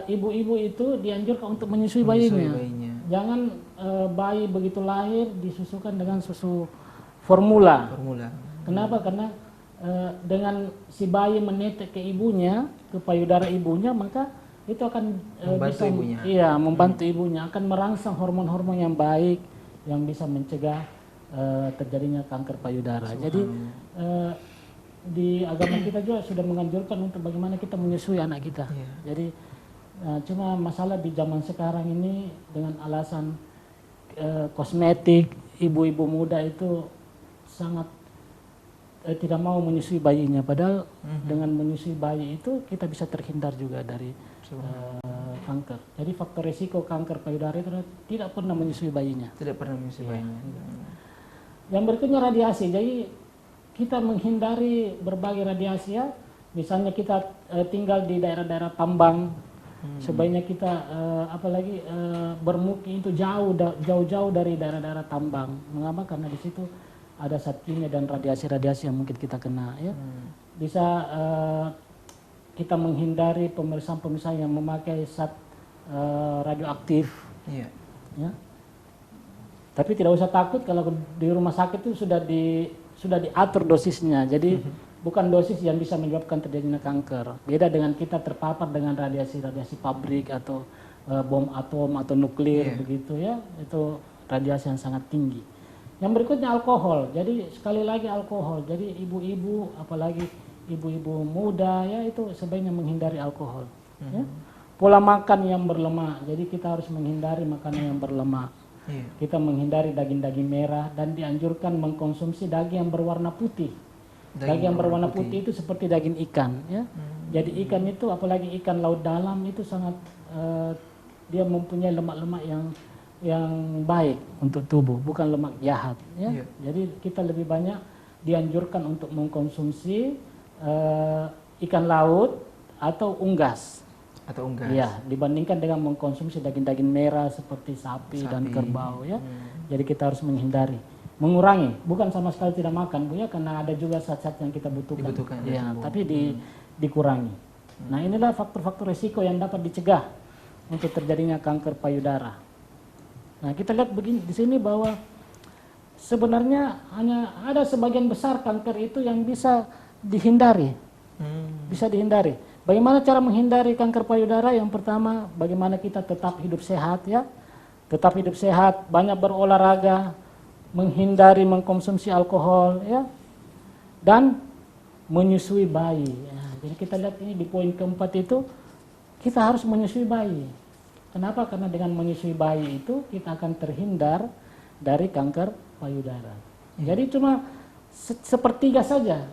ibu-ibu itu dianjurkan untuk menyusui bayinya. Jangan bayi begitu lahir disusukan dengan susu formula. Kenapa? Karena dengan si bayi menetek ke ibunya, ke payudara ibunya, maka itu akan membantu bisa ibunya. Iya, membantu ibunya, akan merangsang hormon-hormon yang baik yang bisa mencegah terjadinya kanker payudara. Jadi di agama kita juga sudah menganjurkan untuk bagaimana kita menyusui anak kita. Jadi cuma masalah di zaman sekarang ini dengan alasan kosmetik, ibu-ibu muda itu sangat tidak mau menyusui bayinya, padahal dengan menyusui bayi itu kita bisa terhindar juga dari kanker. Jadi faktor risiko kanker payudara itu tidak pernah menyusui bayinya. Tidak pernah menyusui bayinya. Yang berikutnya radiasi. Jadi kita menghindari berbagai radiasi ya. Misalnya kita tinggal di daerah-daerah tambang, sebaiknya kita apalagi bermukim itu jauh-jauh dari daerah-daerah tambang. Mengapa? Karena di situ ada zat kimia dan radiasi-radiasi yang mungkin kita kena ya. Bisa kita menghindari pemeriksaan-pemeriksaan yang memakai zat radioaktif. Ya. Tapi tidak usah takut kalau di rumah sakit itu sudah diatur dosisnya. Jadi bukan dosis yang bisa menyebabkan terjadinya kanker. Beda dengan kita terpapar dengan radiasi pabrik atau bom atom atau nuklir begitu ya. Itu radiasi yang sangat tinggi. Yang berikutnya alkohol. Jadi sekali lagi alkohol. Jadi ibu-ibu apalagi ibu-ibu muda ya itu sebaiknya menghindari alkohol. Ya. Pola makan yang berlemak. Jadi kita harus menghindari makanan yang berlemak. Kita menghindari daging-daging merah dan dianjurkan mengkonsumsi daging yang berwarna putih. Daging yang berwarna putih itu seperti daging ikan ya. Jadi ikan itu apalagi ikan laut dalam itu sangat dia mempunyai lemak-lemak yang baik untuk tubuh, bukan lemak jahat ya. Jadi kita lebih banyak dianjurkan untuk mengkonsumsi ikan laut atau unggas. Ya, dibandingkan dengan mengkonsumsi daging-daging merah seperti sapi dan kerbau ya. Jadi kita harus menghindari, mengurangi, bukan sama sekali tidak makan Bu ya, karena ada juga zat-zat yang kita butuhkan ya, tapi dikurangi. Nah, inilah faktor-faktor risiko yang dapat dicegah untuk terjadinya kanker payudara. Nah, kita lihat begini di sini bahwa sebenarnya hanya ada sebagian besar kanker itu yang bisa dihindari. Bisa dihindari. Bagaimana cara menghindari kanker payudara? Yang pertama, bagaimana kita tetap hidup sehat ya. Tetap hidup sehat, banyak berolahraga, menghindari mengkonsumsi alkohol ya. Dan menyusui bayi. Ya, jadi kita lihat ini di poin keempat itu kita harus menyusui bayi. Kenapa? Karena dengan menyusui bayi itu kita akan terhindar dari kanker payudara. Jadi cuma sepertiga saja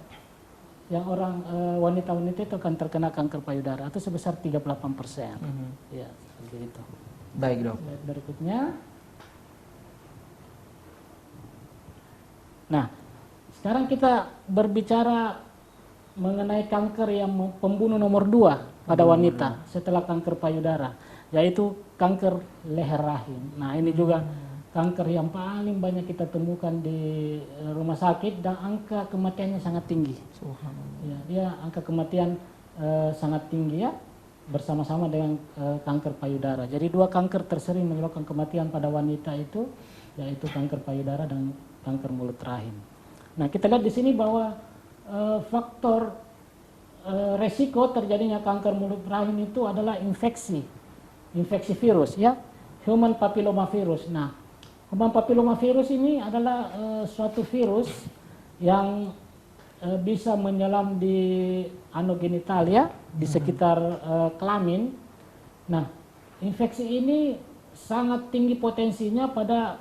yang orang wanita-wanita itu akan terkena kanker payudara atau sebesar 38%. Ya, seperti itu. Baik, Dok. Berikutnya. Nah, sekarang kita berbicara mengenai kanker yang pembunuh nomor 2 pada wanita setelah kanker payudara, yaitu kanker leher rahim. Nah, ini juga kanker yang paling banyak kita temukan di rumah sakit dan angka kematiannya sangat tinggi. Ya, dia angka kematian sangat tinggi ya, bersama-sama dengan kanker payudara. Jadi 2 kanker tersering menyebabkan kematian pada wanita itu, yaitu kanker payudara dan kanker mulut rahim. Nah, kita lihat di sini bahwa faktor resiko terjadinya kanker mulut rahim itu adalah infeksi virus ya, human papillomavirus. Nah, human papillomavirus ini adalah suatu virus yang bisa menyelam di anogenital ya, di sekitar kelamin. Nah, infeksi ini sangat tinggi potensinya pada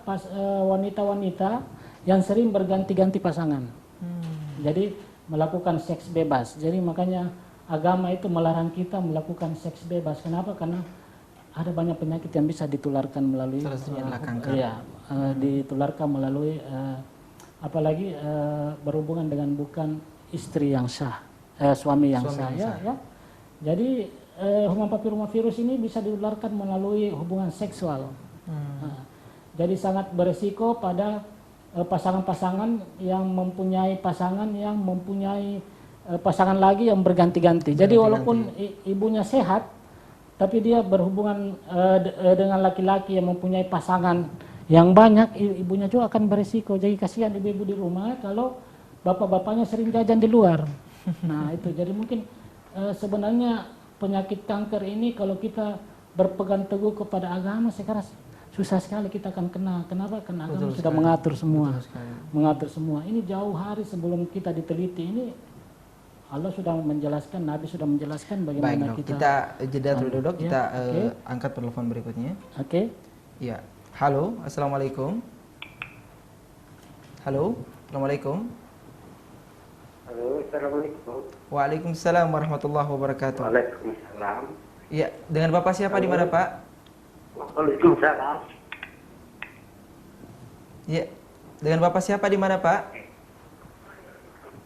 wanita-wanita yang sering berganti-ganti pasangan. Jadi melakukan seks bebas. Jadi makanya agama itu melarang kita melakukan seks bebas. Kenapa? Karena ada banyak penyakit yang bisa ditularkan melalui kanker. Ya, ditularkan melalui apalagi berhubungan dengan bukan istri yang sah, suami yang sah ya. Jadi human papillomavirus ini bisa ditularkan melalui hubungan seksual. Jadi sangat beresiko pada pasangan-pasangan yang mempunyai pasangan lagi yang berganti-ganti. Jadi walaupun ibunya sehat, tapi dia berhubungan dengan laki-laki yang mempunyai pasangan yang banyak, ibunya juga akan beresiko. Jadi kasihan ibu-ibu di rumah kalau bapak-bapaknya sering jajan di luar. Nah itu, jadi mungkin sebenarnya penyakit kanker ini kalau kita berpegang teguh kepada agama, sekarang susah sekali kita akan kena. Kenapa? Karena agama sudah mengatur semua. Mengatur semua. Ini jauh hari sebelum kita diteliti ini, Allah sudah menjelaskan, Nabi sudah menjelaskan bagaimana. Baik, Dok. Kita jeda dulu, Dok. Kita angkat telepon berikutnya. Oke. Ya. Halo, Assalamualaikum. Halo, Assalamualaikum. Halo, Assalamualaikum. Waalaikumsalam warahmatullahi wabarakatuh. Waalaikumsalam. Ya, dengan Bapak siapa di mana, Pak? Waalaikumsalam. Ya, dengan Bapak siapa di mana, Pak?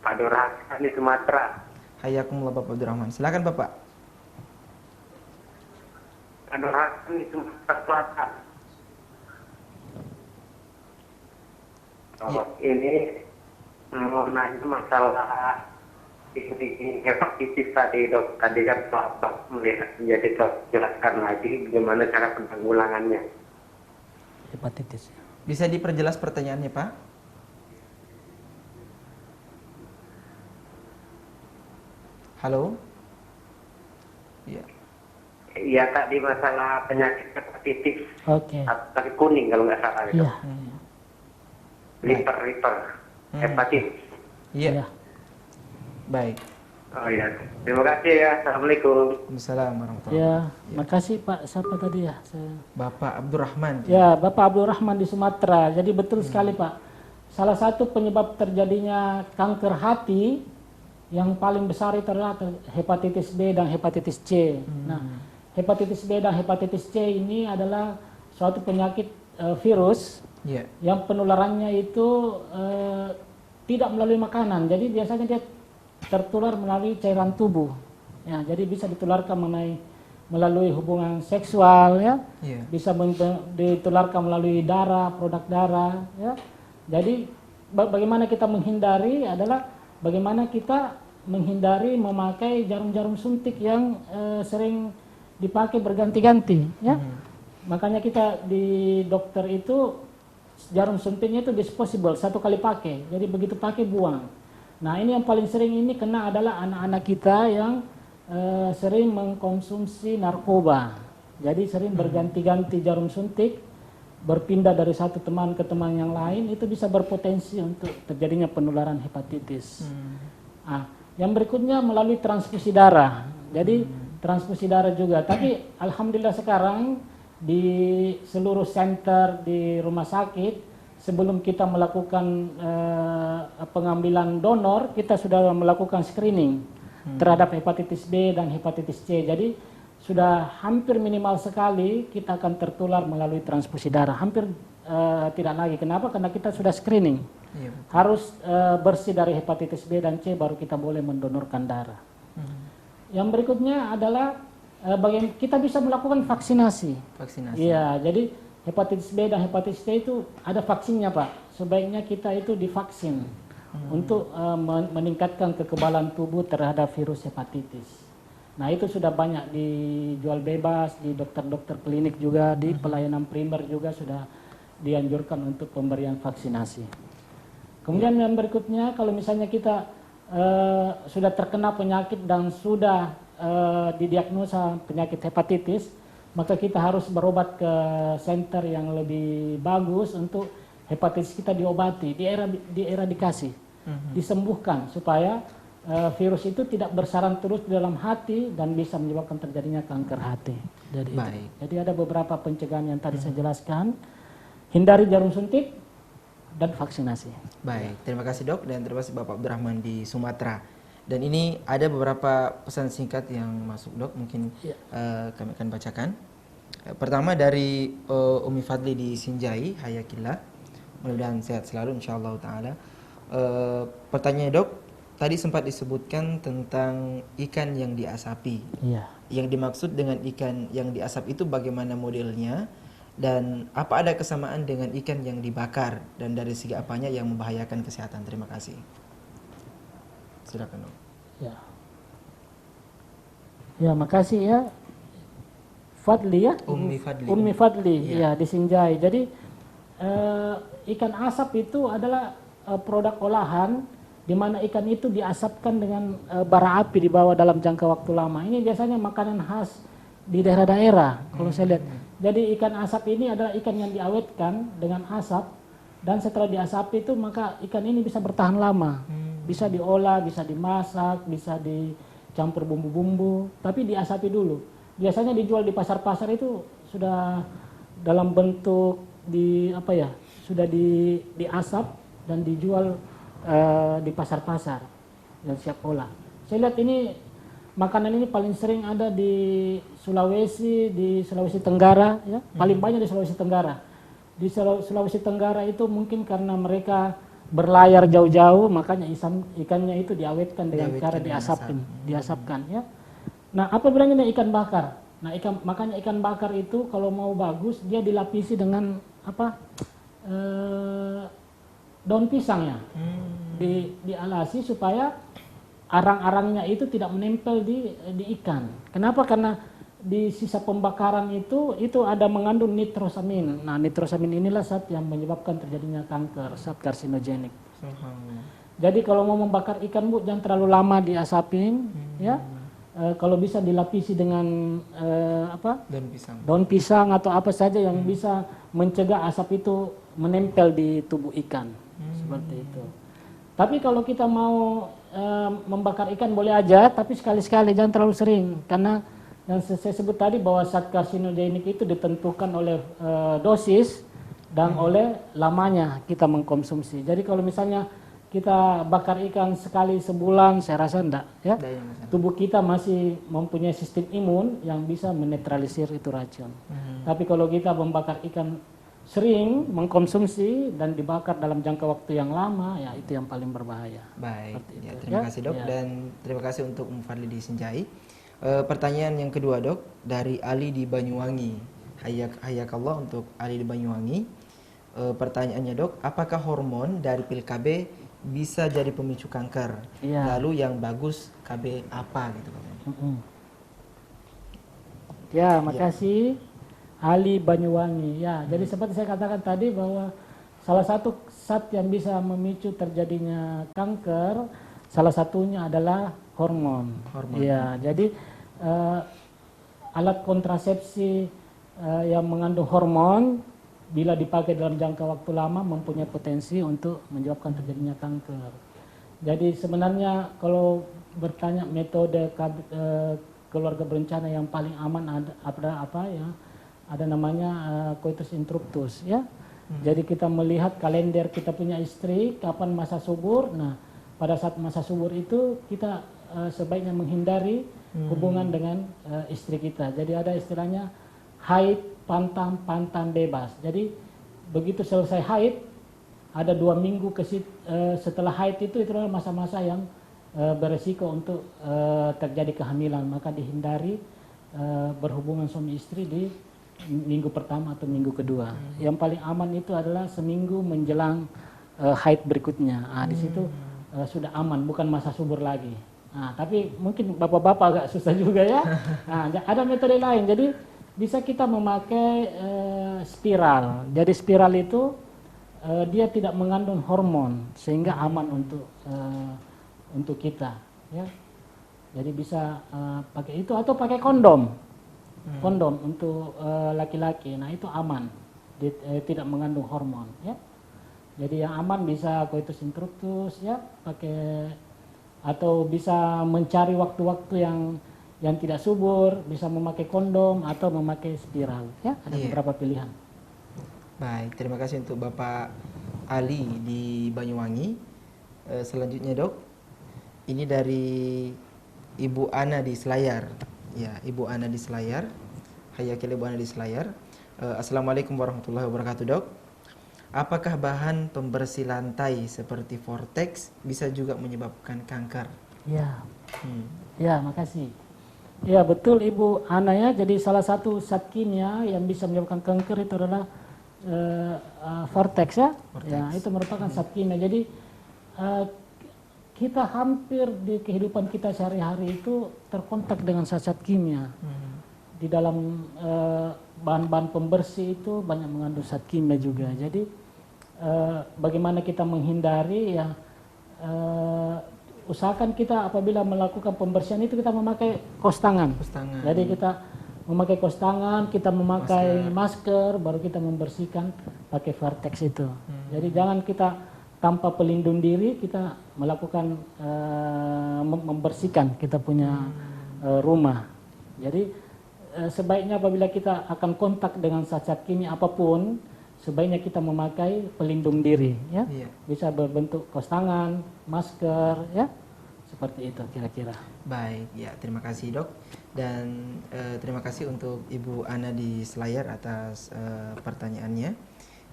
Pak Durhaka di Sumatera. Hayakumullah Bapak Abdurrahman. Silakan Bapak. Pak Durhaka di Sumatera Selatan. Oh, ini mau nanya masalah ini hepatitis tadi, Dok. Tadi kan Bapak melihat, jadi Dok jelaskan lagi bagaimana cara penanggulangannya. Hepatitis. Bisa diperjelas pertanyaannya, Pak? Halo? Iya. Iya, tadi masalah penyakit hepatitis. Oke. Tapi kuning kalau nggak salah. Iya. Liver. Hepatitis. Iya. Baik. Oh iya. Terima kasih ya. Assalamualaikum. Waalaikumsalam warahmatullahi Ya, wabarakatuh. makasih Pak. Siapa tadi ya? Bapak Abdurrahman. Ya, Bapak Abdurrahman di Sumatera. Jadi betul sekali Pak. Salah satu penyebab terjadinya kanker hati yang paling besar itu adalah hepatitis B dan hepatitis C. Nah, hepatitis B dan hepatitis C ini adalah suatu penyakit virus yang penularannya itu tidak melalui makanan. Jadi biasanya dia tertular melalui cairan tubuh. Ya, jadi bisa ditularkan melalui hubungan seksual, ya. Bisa ditularkan melalui darah, produk darah, ya. Jadi bagaimana kita menghindari adalah bagaimana kita menghindari memakai jarum-jarum suntik yang sering dipakai berganti-ganti, ya. Makanya kita di dokter itu jarum suntiknya itu disposable, satu kali pakai. Jadi begitu pakai buang. Nah, ini yang paling sering ini kena adalah anak-anak kita yang sering mengkonsumsi narkoba. Jadi sering berganti-ganti jarum suntik, berpindah dari satu teman ke teman yang lain, itu bisa berpotensi untuk terjadinya penularan hepatitis. Nah, yang berikutnya melalui transfusi darah. Jadi transfusi darah juga. Tapi alhamdulillah sekarang di seluruh center di rumah sakit, sebelum kita melakukan pengambilan donor, kita sudah melakukan screening terhadap hepatitis B dan hepatitis C. Jadi sudah hampir minimal sekali kita akan tertular melalui transfusi darah. Hampir tidak lagi. Kenapa? Karena kita sudah screening. Harus bersih dari hepatitis B dan C baru kita boleh mendonorkan darah. Yang berikutnya adalah bagaimana kita bisa melakukan vaksinasi. Iya, jadi hepatitis B dan hepatitis C itu ada vaksinnya, Pak. Sebaiknya kita itu divaksin untuk meningkatkan kekebalan tubuh terhadap virus hepatitis. Nah, itu sudah banyak dijual bebas di dokter-dokter klinik juga, di pelayanan primer juga sudah dianjurkan untuk pemberian vaksinasi. Kemudian yang berikutnya, kalau misalnya kita sudah terkena penyakit dan sudah didiagnosa penyakit hepatitis, maka kita harus berobat ke center yang lebih bagus untuk hepatitis kita diobati, dieradikasi, disembuhkan supaya virus itu tidak bersarang terus di dalam hati dan bisa menyebabkan terjadinya kanker hati. Jadi ada beberapa pencegahan yang tadi saya jelaskan. Hindari jarum suntik dan vaksinasi. Baik, terima kasih Dok dan terima kasih Bapak Abdurrahman di Sumatera. Dan ini ada beberapa pesan singkat yang masuk Dok, mungkin kami akan bacakan. Pertama dari Umi Fadli di Sinjai, Hayakillah. Mudah-mudahan sehat selalu insyaallah taala. Pertanyaannya Dok, tadi sempat disebutkan tentang ikan yang diasapi. Yang dimaksud dengan ikan yang diasap itu bagaimana modelnya dan apa ada kesamaan dengan ikan yang dibakar dan dari segi apanya yang membahayakan kesehatan? Terima kasih. Silakan Dok. Ya, makasih ya. Fadli ya. Ummi Fadli ya di Sinjai. Jadi ikan asap itu adalah produk olahan di mana ikan itu diasapkan dengan bara api di bawah dalam jangka waktu lama. Ini biasanya makanan khas di daerah-daerah kalau saya lihat. Jadi ikan asap ini adalah ikan yang diawetkan dengan asap, dan setelah diasapi itu maka ikan ini bisa bertahan lama. Bisa diolah, bisa dimasak, bisa dicampur bumbu-bumbu, tapi diasapi dulu. Biasanya dijual di pasar-pasar itu sudah dalam bentuk sudah diasap dan dijual di pasar-pasar dan siap olah. Saya lihat ini makanan ini paling sering ada di Sulawesi Tenggara, ya, paling banyak di Sulawesi Tenggara. Di Sulawesi Tenggara itu mungkin karena mereka berlayar jauh-jauh, makanya ikannya itu diawetkan dengan cara diasapkan, ya. Nah, apa bedanya dengan ikan bakar? Nah, makanya ikan bakar itu kalau mau bagus dia dilapisi dengan daun pisang ya, dialasi supaya arang-arangnya itu tidak menempel di ikan. Kenapa? Karena di sisa pembakaran itu ada mengandung nitrosamin. Nah, nitrosamin inilah zat yang menyebabkan terjadinya kanker, zat karsinogenik. Jadi kalau mau membakar ikan, Bu, jangan terlalu lama diasapin, ya. Kalau bisa dilapisi dengan daun pisang atau apa saja yang bisa mencegah asap itu menempel di tubuh ikan, seperti itu. Tapi kalau kita mau membakar ikan boleh aja, tapi sekali-sekali, jangan terlalu sering, karena yang saya sebut tadi bahwa zat karsinogenik itu ditentukan oleh dosis dan oleh lamanya kita mengkonsumsi. Jadi kalau misalnya kita bakar ikan sekali sebulan, saya rasa enggak, ya. Tubuh kita masih mempunyai sistem imun yang bisa menetralisir itu racun. Tapi kalau kita membakar ikan sering, mengkonsumsi dan dibakar dalam jangka waktu yang lama, ya itu yang paling berbahaya. Baik, ya, terima kasih, Dok, dan terima kasih untuk Mufadli di Sinjai. Pertanyaan yang kedua, Dok, dari Ali di Banyuwangi. Hayakallah untuk Ali di Banyuwangi. Pertanyaannya, Dok, apakah hormon dari pil KB bisa jadi pemicu kanker? Lalu yang bagus KB apa gitu? Ya, makasih. Ali Banyuwangi. Ya, jadi seperti saya katakan tadi bahwa salah satu zat yang bisa memicu terjadinya kanker, salah satunya adalah hormon. Ya, jadi alat kontrasepsi yang mengandung hormon bila dipakai dalam jangka waktu lama mempunyai potensi untuk menyebabkan terjadinya kanker. Jadi sebenarnya kalau bertanya metode keluarga berencana yang paling aman ada namanya coitus interruptus, ya. Jadi kita melihat kalender kita punya istri kapan masa subur. Nah, pada saat masa subur itu kita sebaiknya menghindari hubungan dengan istri kita. Jadi ada istilahnya haid, pantan bebas. Jadi begitu selesai haid, ada 2 minggu setelah haid itu adalah masa-masa yang beresiko untuk terjadi kehamilan. Maka dihindari berhubungan suami istri di minggu pertama atau minggu kedua. Yang paling aman itu adalah seminggu menjelang haid berikutnya. Di situ sudah aman, bukan masa subur lagi. Tapi mungkin bapak-bapak agak susah juga, ya. Ada metode lain. Jadi bisa kita memakai spiral. Jadi spiral itu dia tidak mengandung hormon sehingga aman untuk kita, ya. Jadi bisa pakai itu atau pakai kondom. Kondom untuk laki-laki. Nah, itu aman. Tidak mengandung hormon, ya. Jadi yang aman bisa coitus interruptus, ya, pakai, atau bisa mencari waktu-waktu yang tidak subur, bisa memakai kondom atau memakai spiral, ya. Ada beberapa pilihan. Baik, terima kasih untuk Bapak Ali di Banyuwangi. Selanjutnya, Dok, ini dari Ibu Ana di Selayar. Ya, Ibu Ana di Selayar. Hayakil Ibu Ana di Selayar. Assalamualaikum warahmatullahi wabarakatuh, Dok. Apakah bahan pembersih lantai seperti Vortex bisa juga menyebabkan kanker? Ya, ya, makasih. Ya, betul Ibu Ana, ya. Jadi salah satu zat kimia yang bisa menyebabkan kanker itu adalah Vortex, ya. Ya, itu merupakan zat kimia. Jadi kita hampir di kehidupan kita sehari-hari itu terkontak dengan zat-zat kimia. Di dalam bahan-bahan pembersih itu banyak mengandung zat kimia juga. Jadi bagaimana kita menghindari, ya, usahakan kita apabila melakukan pembersihan itu kita memakai kaos tangan. Jadi kita memakai kaos tangan, kita memakai masker, baru kita membersihkan pakai Vertex itu. Jadi jangan kita tanpa pelindung diri kita melakukan membersihkan kita punya rumah. Jadi sebaiknya apabila kita akan kontak dengan zat kimia apapun, sebaiknya kita memakai pelindung diri, ya. Bisa berbentuk kaos tangan, masker, ya. Seperti itu kira-kira. Baik, ya terima kasih dok. Dan terima kasih untuk Ibu Ana di Selayar atas pertanyaannya.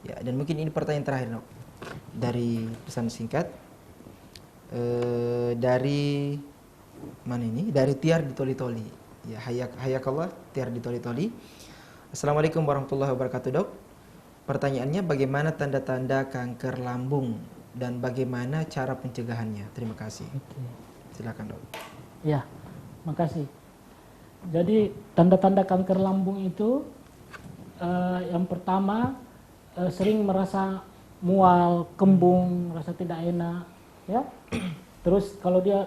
Ya, dan mungkin ini pertanyaan terakhir dok. Dari pesan singkat. Dari mana ini? Dari Tiar di Toli-Toli. Ya, hayakallah Tiar di Toli-Toli. Assalamualaikum warahmatullahi wabarakatuh dok. Pertanyaannya, bagaimana tanda-tanda kanker lambung dan bagaimana cara pencegahannya? Terima kasih. Silakan dok. Ya, makasih. Jadi tanda-tanda kanker lambung itu yang pertama sering merasa mual, kembung, rasa tidak enak, ya. Terus kalau dia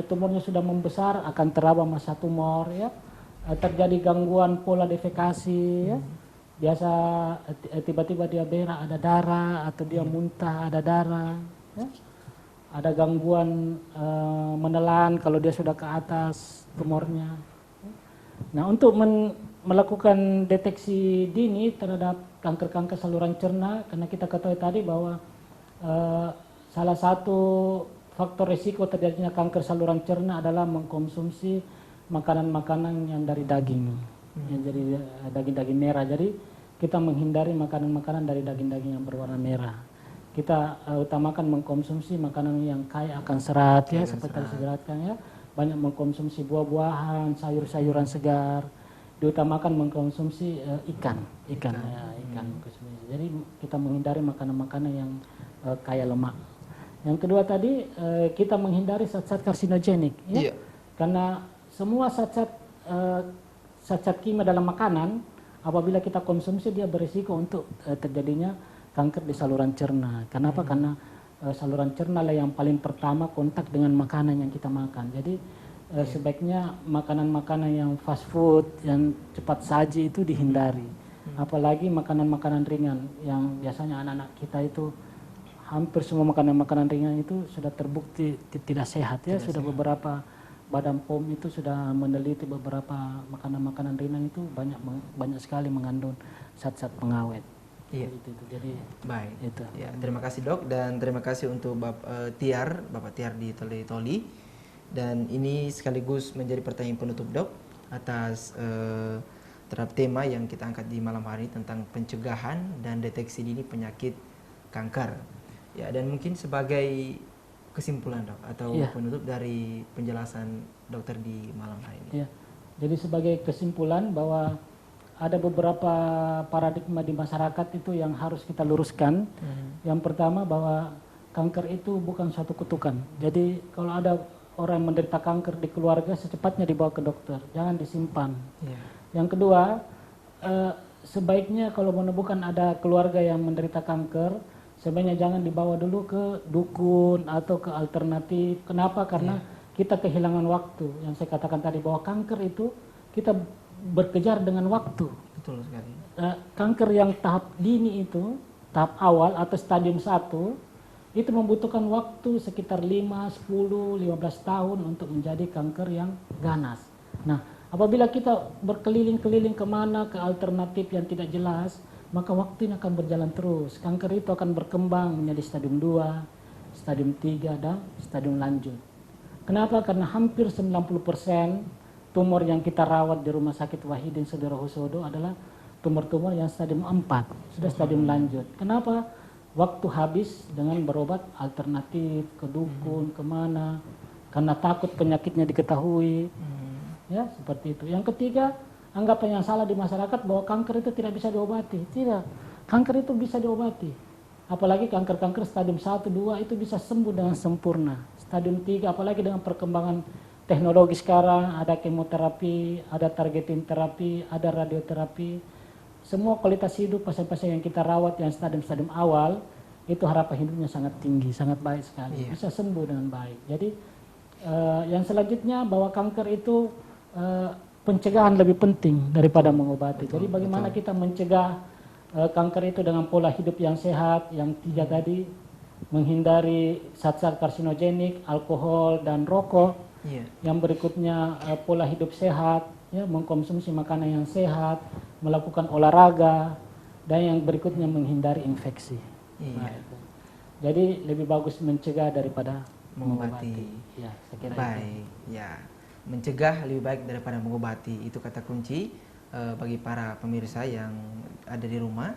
tumornya sudah membesar akan teraba masa tumor, ya. Terjadi gangguan pola defekasi, ya. Biasa tiba-tiba dia berak ada darah atau dia muntah ada darah, ya. Ada gangguan menelan kalau dia sudah ke atas tumornya. Nah, untuk melakukan deteksi dini terhadap kanker-kanker saluran cerna, karena kita ketahui tadi bahwa salah satu faktor risiko terjadinya kanker saluran cerna adalah mengkonsumsi makanan-makanan yang dari daging, yang jadi daging-daging merah. Jadi kita menghindari makanan-makanan dari daging-daging yang berwarna merah. Kita utamakan mengkonsumsi makanan yang kaya akan serat, ya, seperti tadi dijelaskan, ya. Banyak mengkonsumsi buah-buahan, sayur-sayuran segar. Diutamakan mengkonsumsi ikan. Jadi kita menghindari makanan-makanan yang kaya lemak. Yang kedua tadi kita menghindari zat-zat karsinogenik, ya. Karena semua zat-zat kimia dalam makanan apabila kita konsumsi dia berisiko untuk terjadinya kanker di saluran cerna. Kenapa? Karena saluran cerna lah yang paling pertama kontak dengan makanan yang kita makan. Jadi sebaiknya makanan-makanan yang fast food, yang cepat saji itu dihindari. Apalagi makanan-makanan ringan yang biasanya anak-anak kita itu hampir semua makanan-makanan ringan itu sudah terbukti tidak sehat, ya. Sudah beberapa Badan POM itu sudah meneliti beberapa makanan-makanan ringan itu banyak sekali mengandung zat-zat pengawet. Iya. Itu. Jadi baik. Itu. Ya, terima kasih dok, dan terima kasih untuk Bapak Tiar di Toli-Toli. Dan ini sekaligus menjadi pertanyaan penutup dok atas terhadap tema yang kita angkat di malam hari tentang pencegahan dan deteksi dini penyakit kanker. Ya, dan mungkin sebagai kesimpulan dok atau penutup dari penjelasan dokter di malam hari ini. Ya. Jadi sebagai kesimpulan bahwa ada beberapa paradigma di masyarakat itu yang harus kita luruskan. Yang pertama bahwa kanker itu bukan suatu kutukan. Jadi kalau ada orang yang menderita kanker di keluarga secepatnya dibawa ke dokter, jangan disimpan. Yang kedua, sebaiknya kalau menemukan ada keluarga yang menderita kanker, sebaiknya jangan dibawa dulu ke dukun atau ke alternatif. Kenapa? Karena kita kehilangan waktu. Yang saya katakan tadi bahwa kanker itu kita berkejar dengan waktu. Betul sekali. Kanker yang tahap dini itu, tahap awal atau stadium 1, itu membutuhkan waktu sekitar 5, 10, 15 tahun untuk menjadi kanker yang ganas. Nah, apabila kita berkeliling-keliling kemana ke alternatif yang tidak jelas, maka waktunya akan berjalan terus. Kanker itu akan berkembang menjadi stadium 2, stadium 3, dan stadium lanjut. Kenapa? Karena hampir 90% tumor yang kita rawat di Rumah Sakit Wahidin Sudirohusodo adalah tumor-tumor yang stadium 4, sudah stadium lanjut. Kenapa? Waktu habis dengan berobat alternatif, ke dukun, kemana, karena takut penyakitnya diketahui. Ya, seperti itu. Yang ketiga, anggapan yang salah di masyarakat bahwa kanker itu tidak bisa diobati. Tidak, kanker itu bisa diobati. Apalagi kanker-kanker stadium 1, 2 itu bisa sembuh dengan sempurna. Stadium 3, apalagi dengan perkembangan teknologi sekarang, ada kemoterapi, ada targeting terapi, ada radioterapi. Semua kualitas hidup pasien-pasien yang kita rawat yang stadium-stadium awal, itu harapan hidupnya sangat tinggi, sangat baik sekali, Iya. bisa sembuh dengan baik. Jadi yang selanjutnya bahwa kanker itu pencegahan lebih penting daripada mengobati. Jadi bagaimana kita mencegah kanker itu dengan pola hidup yang sehat, yang 3 tadi, menghindari zat-zat karsinogenik, alkohol dan rokok. Iya. Yang berikutnya pola hidup sehat, ya, mengkonsumsi makanan yang sehat, melakukan olahraga, dan yang berikutnya menghindari infeksi. Iya. Nah, itu. Jadi lebih bagus mencegah daripada Mengobati. Ya, saya kira itu. Baik, ya. Mencegah lebih baik daripada mengobati. Itu kata kunci bagi para pemirsa yang ada di rumah.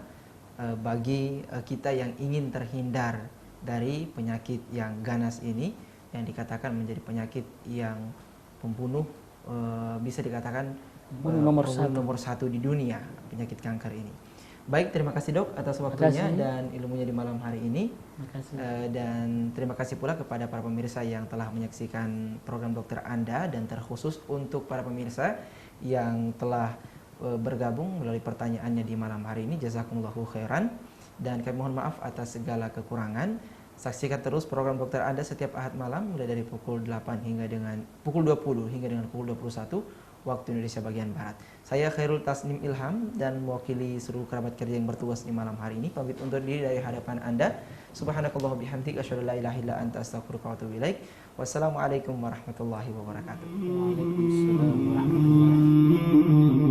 Bagi kita yang ingin terhindar dari penyakit yang ganas ini, yang dikatakan menjadi penyakit yang pembunuh, bisa dikatakan Nomor nomor satu di dunia, penyakit kanker ini. Baik, terima kasih Dok atas waktunya dan ilmunya di malam hari ini. Terima kasih. Dan terima kasih pula kepada para pemirsa yang telah menyaksikan program dokter Anda, dan terkhusus untuk para pemirsa yang telah bergabung melalui pertanyaannya di malam hari ini. Jazakumullahu khairan, dan kami mohon maaf atas segala kekurangan. Saksikan terus program dokter Anda setiap Ahad malam mulai dari pukul 8 hingga dengan pukul 20 hingga dengan pukul 21 waktu Indonesia bagian Barat. Saya Khairul Tasnim Ilham dan mewakili seluruh kerabat kerja yang bertugas di malam hari ini pamit undur diri dari hadapan Anda. Subhanakallah bihamdik asyhadu an la ilaha illa anta astaghfiruka wa atubu ilaik. Wassalamualaikum warahmatullahi wabarakatuh. Waalaikumsalam warahmatullahi wabarakatuh.